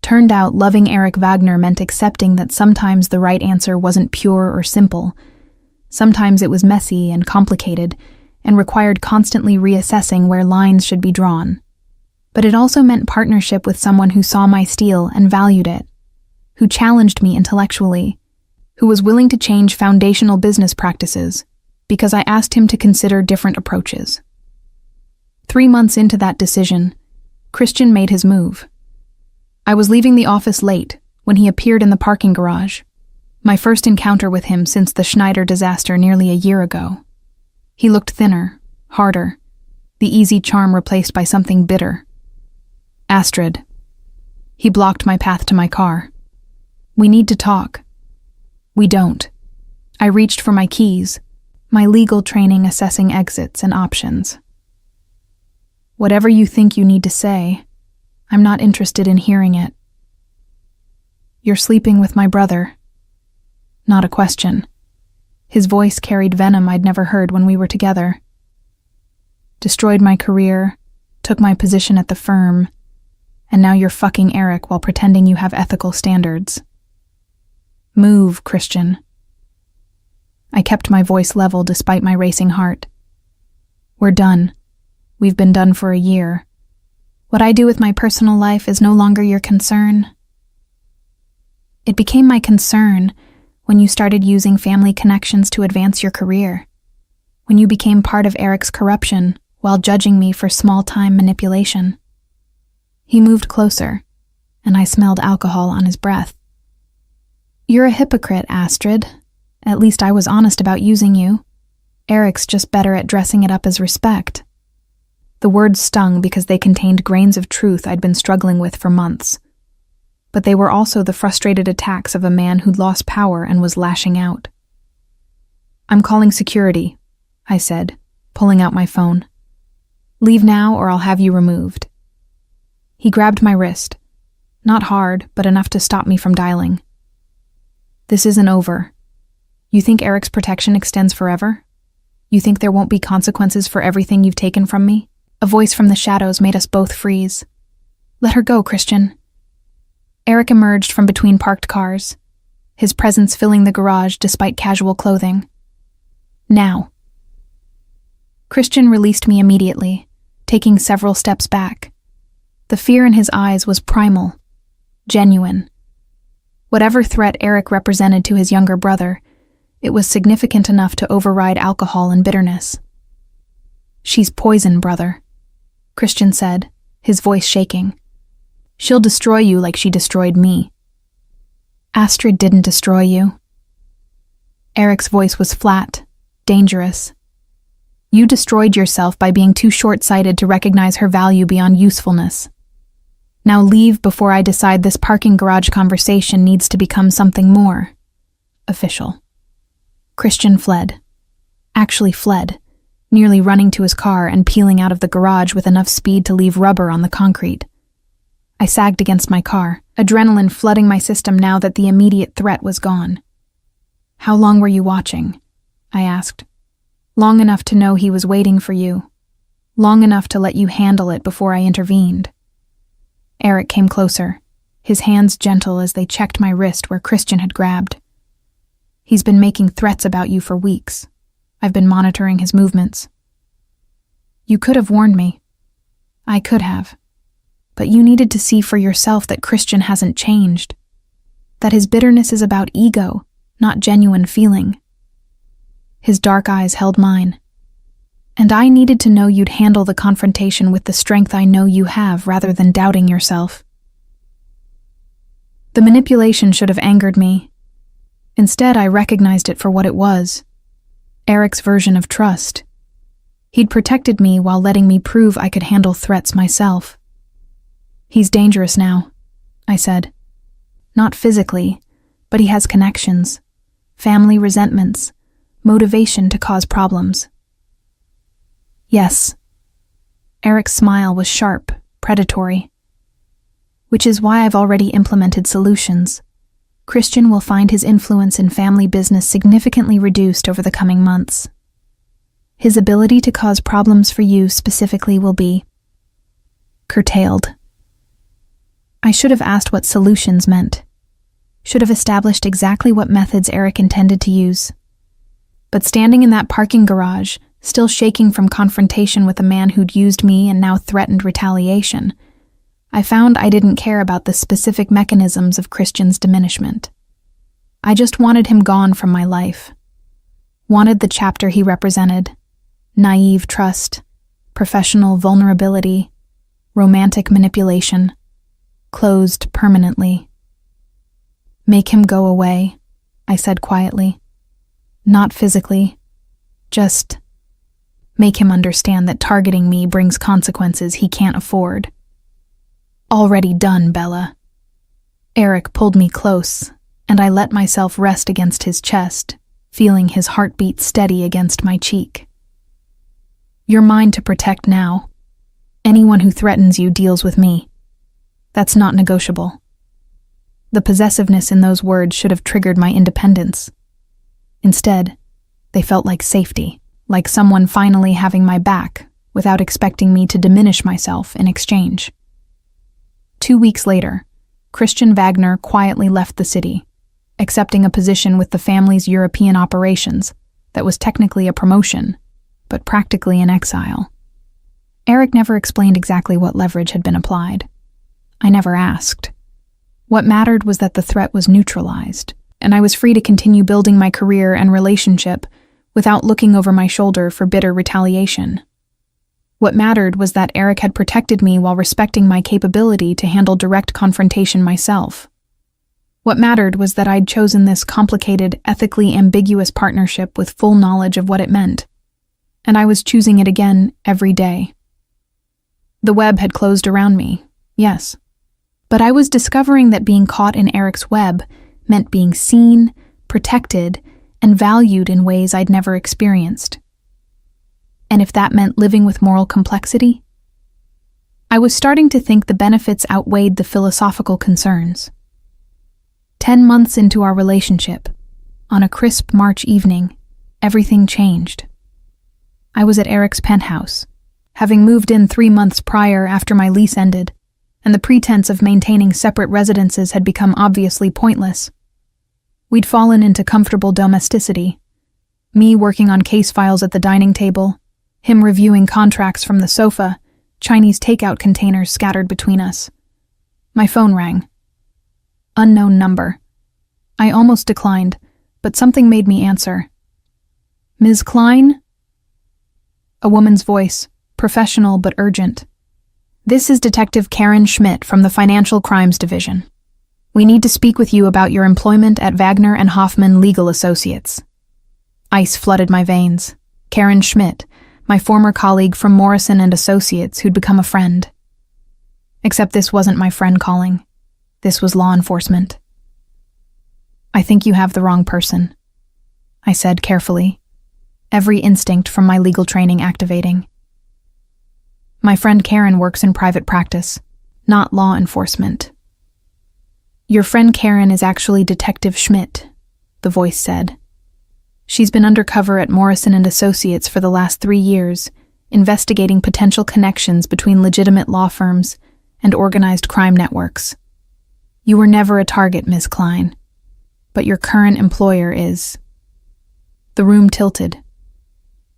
A: Turned out loving Eric Wagner meant accepting that sometimes the right answer wasn't pure or simple. Sometimes it was messy and complicated, and required constantly reassessing where lines should be drawn. But it also meant partnership with someone who saw my steel and valued it, who challenged me intellectually, who was willing to change foundational business practices because I asked him to consider different approaches. 3 months into that decision, Christian made his move. I was leaving the office late when he appeared in the parking garage, my first encounter with him since the Schneider disaster nearly a year ago. He looked thinner, harder, the easy charm replaced by something bitter. Astrid. He blocked my path to my car. We need to talk. We don't. I reached for my keys, my legal training assessing exits and options. Whatever you think you need to say, I'm not interested in hearing it. You're sleeping with my brother. Not a question. His voice carried venom I'd never heard when we were together. Destroyed my career, took my position at the firm, and now you're fucking Eric while pretending you have ethical standards. Move, Christian. I kept my voice level despite my racing heart. We're done. We've been done for a year. What I do with my personal life is no longer your concern. It became my concern when you started using family connections to advance your career, when you became part of Eric's corruption while judging me for small-time manipulation. He moved closer, and I smelled alcohol on his breath. You're a hypocrite, Astrid. At least I was honest about using you. Eric's just better at dressing it up as respect. The words stung because they contained grains of truth I'd been struggling with for months. But they were also the frustrated attacks of a man who'd lost power and was lashing out. I'm calling security, I said, pulling out my phone. Leave now or I'll have you removed. He grabbed my wrist. Not hard, but enough to stop me from dialing. This isn't over. You think Eric's protection extends forever? You think there won't be consequences for everything you've taken from me? A voice from the shadows made us both freeze. Let her go, Christian. Eric emerged from between parked cars, his presence filling the garage despite casual clothing. Now. Christian released me immediately, taking several steps back. The fear in his eyes was primal, genuine. Whatever threat Eric represented to his younger brother, it was significant enough to override alcohol and bitterness. She's poison, brother, Christian said, his voice shaking. She'll destroy you like she destroyed me. Astrid didn't destroy you. Eric's voice was flat, dangerous. You destroyed yourself by being too short-sighted to recognize her value beyond usefulness. Now leave before I decide this parking garage conversation needs to become something more official. Christian fled. Actually fled, nearly running to his car and peeling out of the garage with enough speed to leave rubber on the concrete. I sagged against my car, adrenaline flooding my system now that the immediate threat was gone. How long were you watching? I asked. Long enough to know he was waiting for you. Long enough to let you handle it before I intervened. Eric came closer, his hands gentle as they checked my wrist where Christian had grabbed. He's been making threats about you for weeks. I've been monitoring his movements. You could have warned me. I could have. But you needed to see for yourself that Christian hasn't changed. That his bitterness is about ego, not genuine feeling. His dark eyes held mine. And I needed to know you'd handle the confrontation with the strength I know you have rather than doubting yourself. The manipulation should have angered me. Instead, I recognized it for what it was. Eric's version of trust. He'd protected me while letting me prove I could handle threats myself. He's dangerous now, I said. Not physically, but he has connections, family resentments, motivation to cause problems. Yes. Eric's smile was sharp, predatory. Which is why I've already implemented solutions. Christian will find his influence in family business significantly reduced over the coming months. His ability to cause problems for you specifically will be curtailed. I should have asked what solutions meant. Should have established exactly what methods Eric intended to use. But standing in that parking garage, still shaking from confrontation with a man who'd used me and now threatened retaliation, I found I didn't care about the specific mechanisms of Christian's diminishment. I just wanted him gone from my life. Wanted the chapter he represented: naive trust, professional vulnerability, romantic manipulation, closed permanently. Make him go away, I said quietly. Not physically, just make him understand that targeting me brings consequences he can't afford. Already done, Bella. Eric pulled me close, and I let myself rest against his chest, feeling his heartbeat steady against my cheek. You're mine to protect now. Anyone who threatens you deals with me. That's not negotiable. The possessiveness in those words should have triggered my independence. Instead, they felt like safety, like someone finally having my back without expecting me to diminish myself in exchange. 2 weeks later, Christian Wagner quietly left the city, accepting a position with the family's European operations that was technically a promotion, but practically an exile. Eric never explained exactly what leverage had been applied. I never asked. What mattered was that the threat was neutralized, and I was free to continue building my career and relationship without looking over my shoulder for bitter retaliation. What mattered was that Eric had protected me while respecting my capability to handle direct confrontation myself. What mattered was that I'd chosen this complicated, ethically ambiguous partnership with full knowledge of what it meant, and I was choosing it again every day. The web had closed around me, yes, but I was discovering that being caught in Eric's web meant being seen, protected, and valued in ways I'd never experienced. And if that meant living with moral complexity? I was starting to think the benefits outweighed the philosophical concerns. 10 months into our relationship, on a crisp March evening, everything changed. I was at Eric's penthouse, having moved in 3 months prior after my lease ended, and the pretense of maintaining separate residences had become obviously pointless. We'd fallen into comfortable domesticity, me working on case files at the dining table, him reviewing contracts from the sofa, Chinese takeout containers scattered between us. My phone rang. Unknown number. I almost declined, but something made me answer. Ms. Klein? A woman's voice, professional but urgent. This is Detective Karen Schmidt from the Financial Crimes Division. We need to speak with you about your employment at Wagner and Hoffman Legal Associates. Ice flooded my veins. Karen Schmidt, my former colleague from Morrison and Associates who'd become a friend. Except this wasn't my friend calling. This was law enforcement. I think you have the wrong person, I said carefully, every instinct from my legal training activating. My friend Karen works in private practice, not law enforcement. Your friend Karen is actually Detective Schmidt, the voice said. She's been undercover at Morrison and Associates for the last 3 years, investigating potential connections between legitimate law firms and organized crime networks. You were never a target, Ms. Klein, but your current employer is. The room tilted.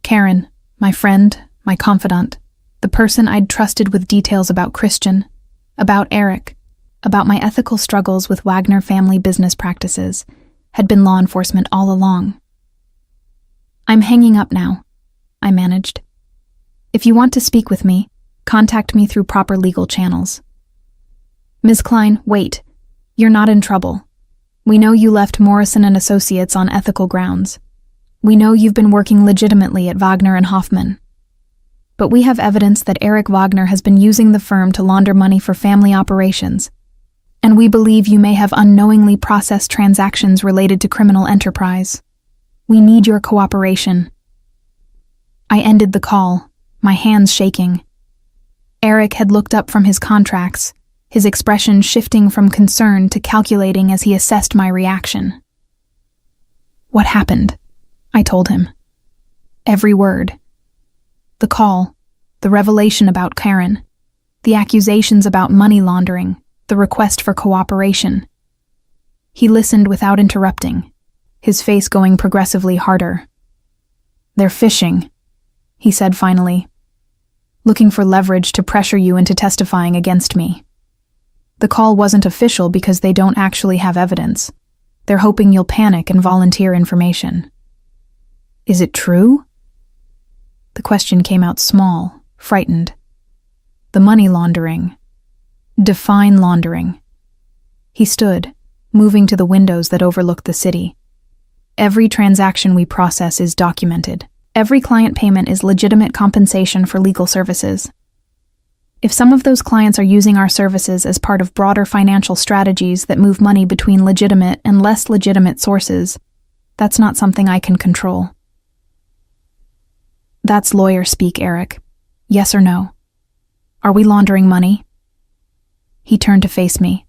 A: Karen, my friend, my confidant, the person I'd trusted with details about Christian, about Eric, about my ethical struggles with Wagner family business practices, had been law enforcement all along. I'm hanging up now, I managed. If you want to speak with me, contact me through proper legal channels. Ms. Klein, wait. You're not in trouble. We know you left Morrison and Associates on ethical grounds. We know you've been working legitimately at Wagner and Hoffman. But we have evidence that Eric Wagner has been using the firm to launder money for family operations, and we believe you may have unknowingly processed transactions related to criminal enterprise. We need your cooperation. I ended the call, my hands shaking. Eric had looked up from his contracts, his expression shifting from concern to calculating as he assessed my reaction. What happened? I told him. Every word. The call, the revelation about Karen, the accusations about money laundering, the request for cooperation. He listened without interrupting, his face going progressively harder. "They're fishing," he said finally, "looking for leverage to pressure you into testifying against me. The call wasn't official because they don't actually have evidence. They're hoping you'll panic and volunteer information." "Is it true?" The question came out small, frightened. "The money laundering. Define laundering." He stood, moving to the windows that overlooked the city. "Every transaction we process is documented. Every client payment is legitimate compensation for legal services. If some of those clients are using our services as part of broader financial strategies that move money between legitimate and less legitimate sources, that's not something I can control." "That's lawyer speak, Eric. Yes or no? Are we laundering money?" He turned to face me.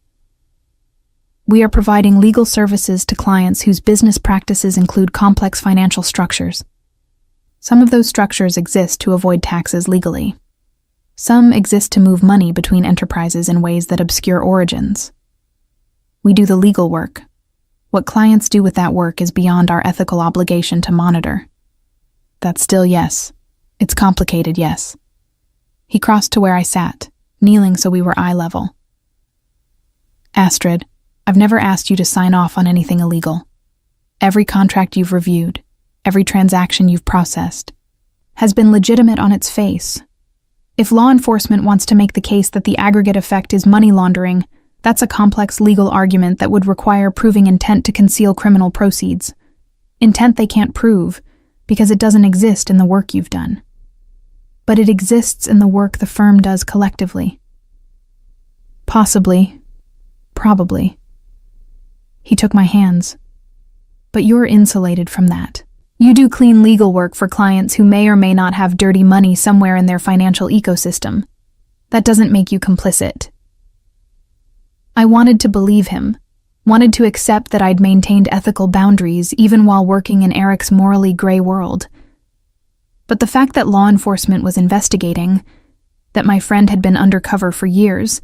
A: "We are providing legal services to clients whose business practices include complex financial structures. Some of those structures exist to avoid taxes legally. Some exist to move money between enterprises in ways that obscure origins. We do the legal work. What clients do with that work is beyond our ethical obligation to monitor." "That's still yes. It's complicated, yes." He crossed to where I sat, kneeling so we were eye level. "Astrid, I've never asked you to sign off on anything illegal. Every contract you've reviewed, every transaction you've processed, has been legitimate on its face. If law enforcement wants to make the case that the aggregate effect is money laundering, that's a complex legal argument that would require proving intent to conceal criminal proceeds. Intent they can't prove, because it doesn't exist in the work you've done. But it exists in the work the firm does collectively." "Possibly. Probably." He took my hands. "But you're insulated from that. You do clean legal work for clients who may or may not have dirty money somewhere in their financial ecosystem. That doesn't make you complicit." I wanted to believe him, wanted to accept that I'd maintained ethical boundaries even while working in Eric's morally gray world. But the fact that law enforcement was investigating, that my friend had been undercover for years,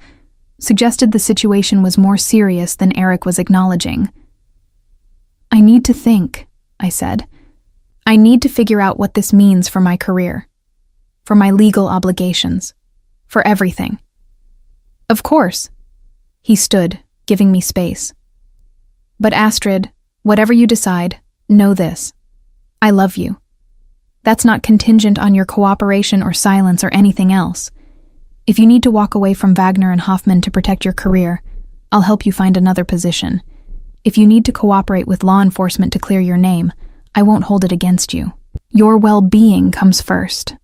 A: suggested the situation was more serious than Eric was acknowledging. "I need to think," I said. "I need to figure out what this means for my career, for my legal obligations, for everything." "Of course." He stood, giving me space. "But Astrid, whatever you decide, know this. I love you. That's not contingent on your cooperation or silence or anything else. If you need to walk away from Wagner and Hoffman to protect your career, I'll help you find another position. If you need to cooperate with law enforcement to clear your name, I won't hold it against you. Your well-being comes first."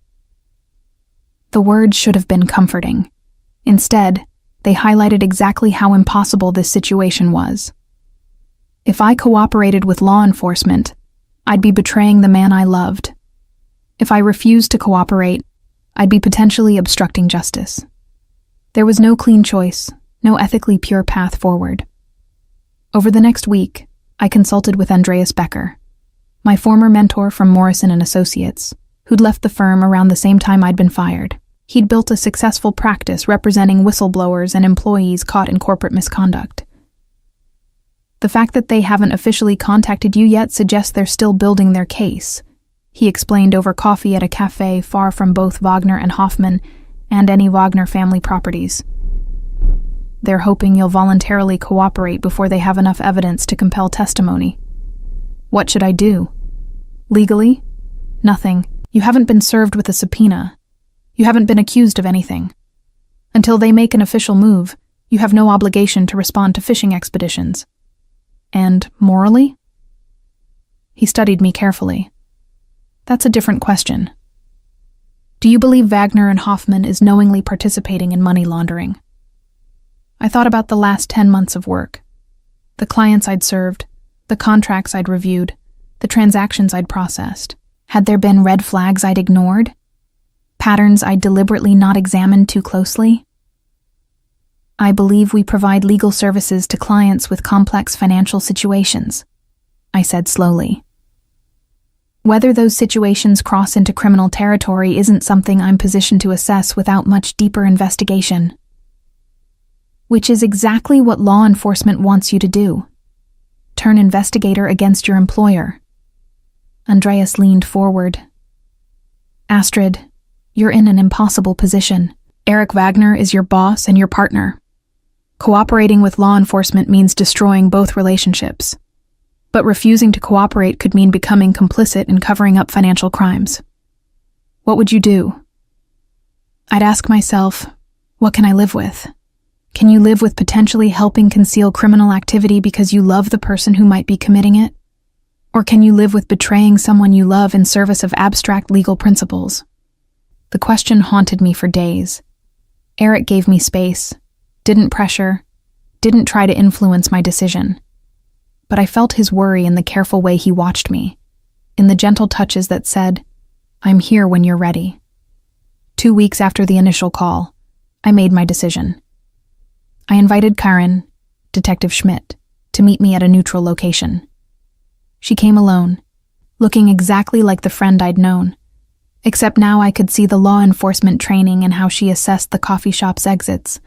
A: The words should have been comforting. Instead, they highlighted exactly how impossible this situation was. If I cooperated with law enforcement, I'd be betraying the man I loved. If I refused to cooperate, I'd be potentially obstructing justice. There was no clean choice, no ethically pure path forward. Over the next week, I consulted with Andreas Becker, my former mentor from Morrison & Associates, who'd left the firm around the same time I'd been fired. He'd built a successful practice representing whistleblowers and employees caught in corporate misconduct. "The fact that they haven't officially contacted you yet suggests they're still building their case," he explained over coffee at a cafe far from both Wagner and Hoffman and any Wagner family properties. "They're hoping you'll voluntarily cooperate before they have enough evidence to compel testimony." "What should I do?" "Legally? Nothing. You haven't been served with a subpoena. You haven't been accused of anything. Until they make an official move, you have no obligation to respond to fishing expeditions. And morally?" He studied me carefully. "That's a different question. Do you believe Wagner and Hoffman is knowingly participating in money laundering?" I thought about the last 10 months of work. The clients I'd served, the contracts I'd reviewed, the transactions I'd processed. Had there been red flags I'd ignored? Patterns I'd deliberately not examined too closely? "I believe we provide legal services to clients with complex financial situations," I said slowly. "Whether those situations cross into criminal territory isn't something I'm positioned to assess without much deeper investigation." which is exactly what law enforcement wants you to do. Turn investigator against your employer. Andreas leaned forward. Astrid, you're in an impossible position. Eric Wagner is your boss and your partner. Cooperating with law enforcement means destroying both relationships. But refusing to cooperate could mean becoming complicit in covering up financial crimes. What would you do? I'd ask myself, what can I live with? Can you live with potentially helping conceal criminal activity because you love the person who might be committing it? Or can you live with betraying someone you love in service of abstract legal principles? The question haunted me for days. Eric gave me space, didn't pressure, didn't try to influence my decision. But I felt his worry in the careful way he watched me, in the gentle touches that said, I'm here when you're ready. 2 weeks after the initial call, I made my decision. I invited Karen, Detective Schmidt, to meet me at a neutral location. She came alone, looking exactly like the friend I'd known, except now I could see the law enforcement training and how she assessed the coffee shop's exits,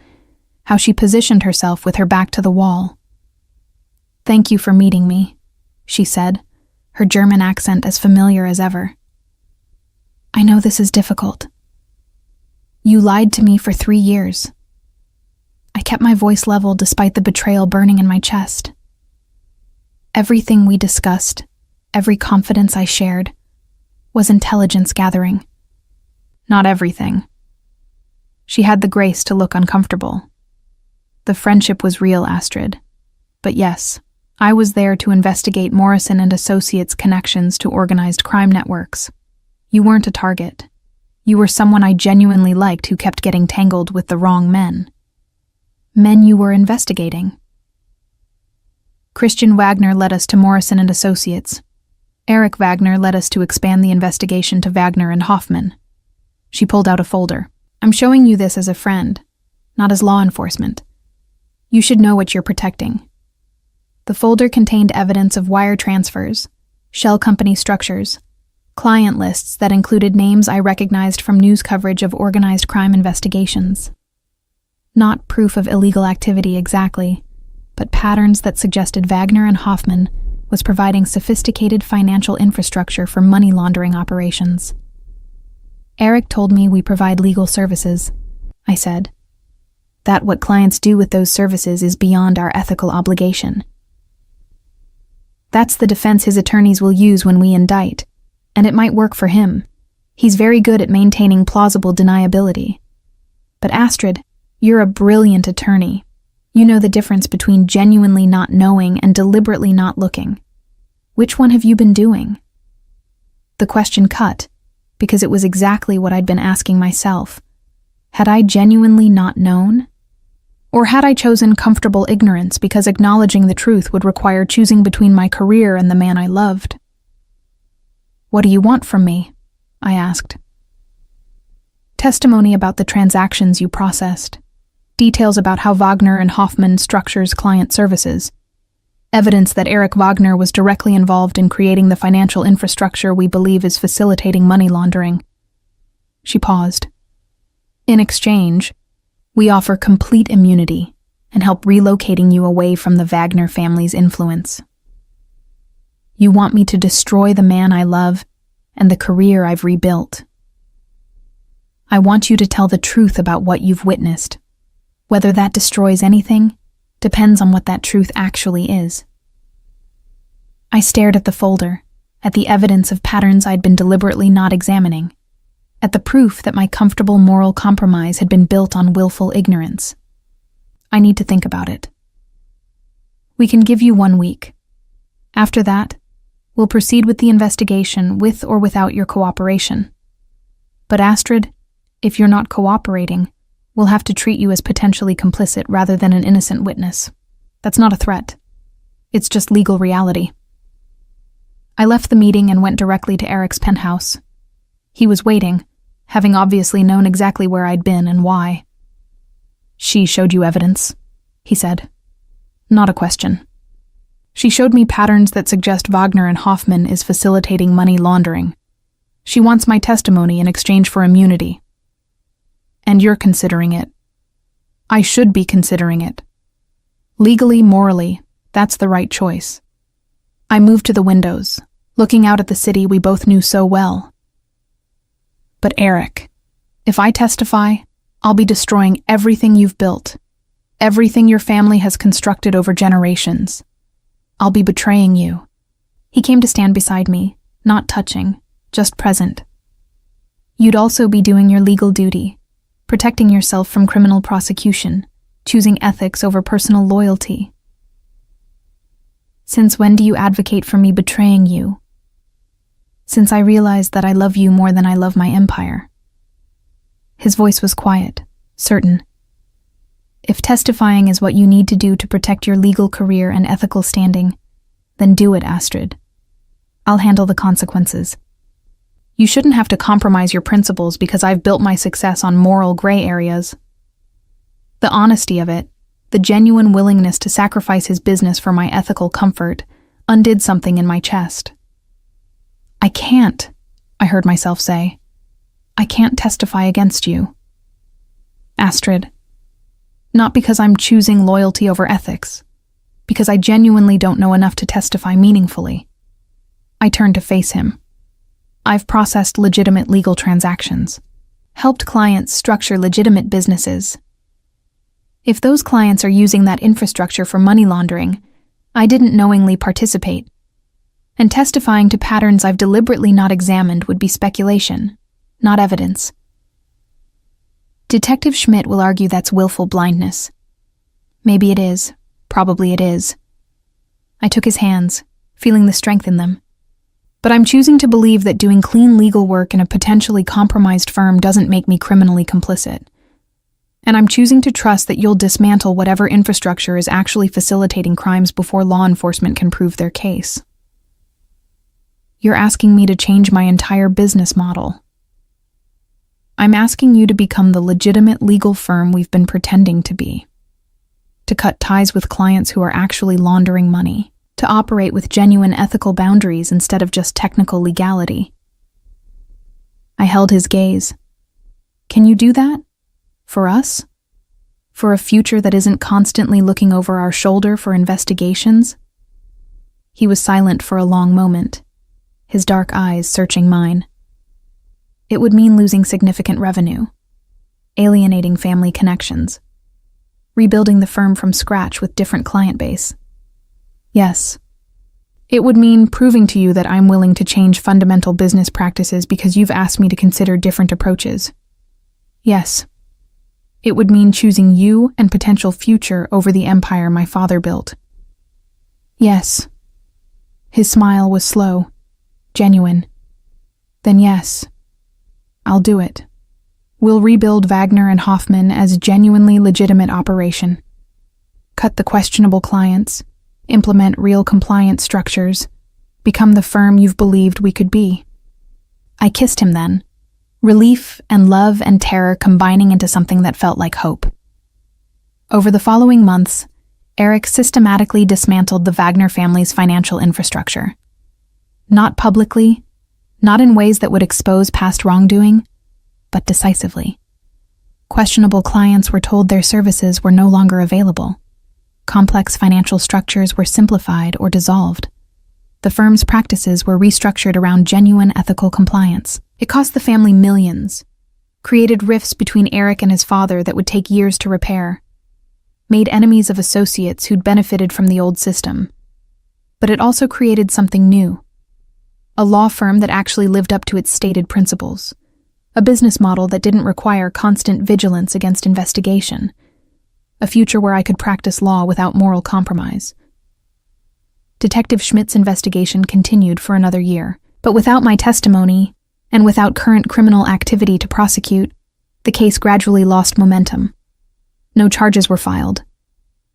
A: how she positioned herself with her back to the wall. Thank you for meeting me, she said, her German accent as familiar as ever. I know this is difficult. You lied to me for 3 years. I kept my voice level despite the betrayal burning in my chest. Everything we discussed, every confidence I shared, was intelligence gathering. Not everything. She had the grace to look uncomfortable. The friendship was real, Astrid. But yes, I was there to investigate Morrison and Associates' connections to organized crime networks. You weren't a target. You were someone I genuinely liked who kept getting tangled with the wrong men. Men you were investigating. Christian Wagner led us to Morrison and Associates. Eric Wagner led us to expand the investigation to Wagner and Hoffman. She pulled out a folder. I'm showing you this as a friend, not as law enforcement. You should know what you're protecting. The folder contained evidence of wire transfers, shell company structures, client lists that included names I recognized from news coverage of organized crime investigations. Not proof of illegal activity exactly, but patterns that suggested Wagner and Hoffman was providing sophisticated financial infrastructure for money laundering operations. Eric told me we provide legal services, I said. That what clients do with those services is beyond our ethical obligation. That's the defense his attorneys will use when we indict, and it might work for him. He's very good at maintaining plausible deniability. But Astrid, you're a brilliant attorney. You know the difference between genuinely not knowing and deliberately not looking. Which one have you been doing? The question cut, because it was exactly what I'd been asking myself. Had I genuinely not known? Or had I chosen comfortable ignorance because acknowledging the truth would require choosing between my career and the man I loved? What do you want from me? I asked. Testimony about the transactions you processed. Details about how Wagner and Hoffman structures client services. Evidence that Eric Wagner was directly involved in creating the financial infrastructure we believe is facilitating money laundering. She paused. In exchange, we offer complete immunity and help relocating you away from the Wagner family's influence. You want me to destroy the man I love and the career I've rebuilt. I want you to tell the truth about what you've witnessed. Whether that destroys anything depends on what that truth actually is. I stared at the folder, at the evidence of patterns I'd been deliberately not examining, at the proof that my comfortable moral compromise had been built on willful ignorance. I need to think about it. We can give you 1 week. After that, we'll proceed with the investigation with or without your cooperation. But Astrid, if you're not cooperating, we'll have to treat you as potentially complicit rather than an innocent witness. That's not a threat. It's just legal reality. I left the meeting and went directly to Eric's penthouse. He was waiting, having obviously known exactly where I'd been and why. She showed you evidence, he said. Not a question. She showed me patterns that suggest Wagner and Hoffman is facilitating money laundering. She wants my testimony in exchange for immunity. And you're considering it. I should be considering it. Legally, morally, that's the right choice. I moved to the windows, looking out at the city we both knew so well. But Eric, if I testify, I'll be destroying everything you've built, everything your family has constructed over generations. I'll be betraying you. He came to stand beside me, not touching, just present. You'd also be doing your legal duty, protecting yourself from criminal prosecution, choosing ethics over personal loyalty. Since when do you advocate for me betraying you? Since I realized that I love you more than I love my empire. His voice was quiet, certain. If testifying is what you need to do to protect your legal career and ethical standing, then do it, Astrid. I'll handle the consequences. You shouldn't have to compromise your principles because I've built my success on moral gray areas. The honesty of it, the genuine willingness to sacrifice his business for my ethical comfort, undid something in my chest. I can't, I heard myself say. I can't testify against you. Astrid, not because I'm choosing loyalty over ethics, because I genuinely don't know enough to testify meaningfully. I turned to face him. I've processed legitimate legal transactions, helped clients structure legitimate businesses. If those clients are using that infrastructure for money laundering, I didn't knowingly participate. And testifying to patterns I've deliberately not examined would be speculation, not evidence. Detective Schmidt will argue that's willful blindness. Maybe it is. Probably it is. I took his hands, feeling the strength in them. But I'm choosing to believe that doing clean legal work in a potentially compromised firm doesn't make me criminally complicit. And I'm choosing to trust that you'll dismantle whatever infrastructure is actually facilitating crimes before law enforcement can prove their case. You're asking me to change my entire business model. I'm asking you to become the legitimate legal firm we've been pretending to be. To cut ties with clients who are actually laundering money. To operate with genuine ethical boundaries instead of just technical legality. I held his gaze. Can you do that? For us? For a future that isn't constantly looking over our shoulder for investigations? He was silent for a long moment, his dark eyes searching mine. It would mean losing significant revenue, alienating family connections, rebuilding the firm from scratch with different client base. Yes. It would mean proving to you that I'm willing to change fundamental business practices because you've asked me to consider different approaches. Yes. It would mean choosing you and potential future over the empire my father built. Yes. His smile was slow, genuine. Then yes, I'll do it. We'll rebuild Wagner and Hoffman as a genuinely legitimate operation. Cut the questionable clients, implement real compliance structures, become the firm you've believed we could be. I kissed him then, relief and love and terror combining into something that felt like hope. Over the following months, Eric systematically dismantled the Wagner family's financial infrastructure. Not publicly, not in ways that would expose past wrongdoing, but decisively. Questionable clients were told their services were no longer available. Complex financial structures were simplified or dissolved. The firm's practices were restructured around genuine ethical compliance. It cost the family millions, created rifts between Eric and his father that would take years to repair, made enemies of associates who'd benefited from the old system. But it also created something new. A law firm that actually lived up to its stated principles. A business model that didn't require constant vigilance against investigation. A future where I could practice law without moral compromise. Detective Schmidt's investigation continued for another year, but without my testimony, and without current criminal activity to prosecute, the case gradually lost momentum. No charges were filed.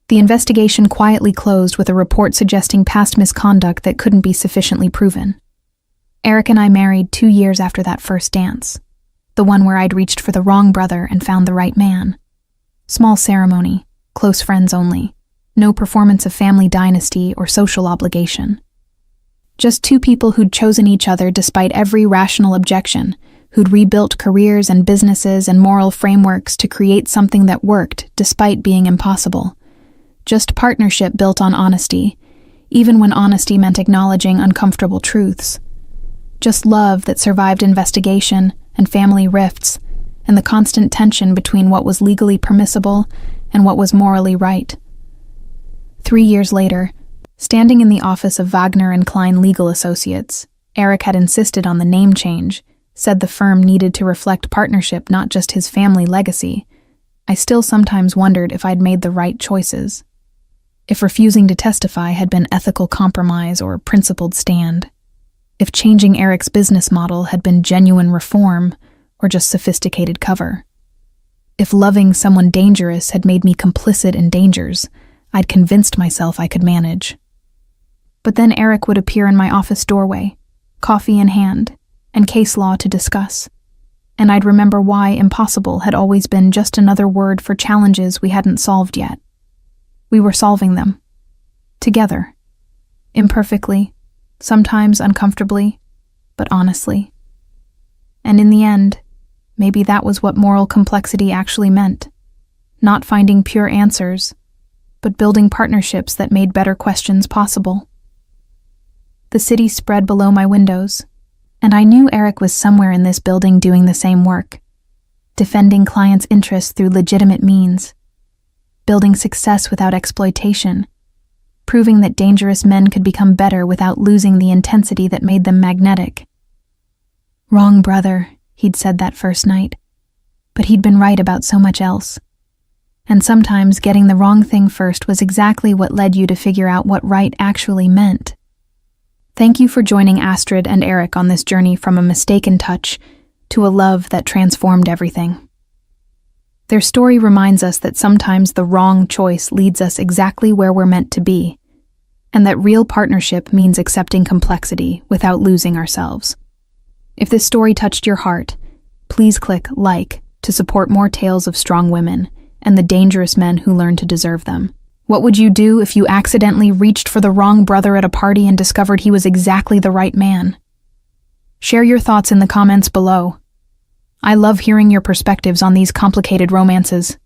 A: The investigation quietly closed with a report suggesting past misconduct that couldn't be sufficiently proven. Eric and I married 2 years after that first dance, the one where I'd reached for the wrong brother and found the right man. Small ceremony, close friends only, no performance of family dynasty or social obligation. Just two people who'd chosen each other despite every rational objection, who'd rebuilt careers and businesses and moral frameworks to create something that worked despite being impossible. Just partnership built on honesty, even when honesty meant acknowledging uncomfortable truths. Just love that survived investigation and family rifts and the constant tension between what was legally permissible and what was morally right. 3 years later, standing in the office of Wagner and Klein Legal Associates, Eric had insisted on the name change, said the firm needed to reflect partnership, not just his family legacy. I still sometimes wondered if I'd made the right choices. If refusing to testify had been ethical compromise or principled stand. If changing Eric's business model had been genuine reform or just sophisticated cover. If loving someone dangerous had made me complicit in dangers I'd convinced myself I could manage. But then Eric would appear in my office doorway, coffee in hand, and case law to discuss. And I'd remember why impossible had always been just another word for challenges we hadn't solved yet. We were solving them. Together. Imperfectly, sometimes uncomfortably, but honestly. And in the end, maybe that was what moral complexity actually meant. Not finding pure answers, but building partnerships that made better questions possible. The city spread below my windows, and I knew Eric was somewhere in this building doing the same work, defending clients' interests through legitimate means, building success without exploitation, proving that dangerous men could become better without losing the intensity that made them magnetic. Wrong brother, he'd said that first night, but he'd been right about so much else. And sometimes getting the wrong thing first was exactly what led you to figure out what right actually meant. Thank you for joining Astrid and Eric on this journey from a mistaken touch to a love that transformed everything. Their story reminds us that sometimes the wrong choice leads us exactly where we're meant to be, and that real partnership means accepting complexity without losing ourselves. If this story touched your heart, please click like to support more tales of strong women and the dangerous men who learn to deserve them. What would you do if you accidentally reached for the wrong brother at a party and discovered he was exactly the right man? Share your thoughts in the comments below. I love hearing your perspectives on these complicated romances.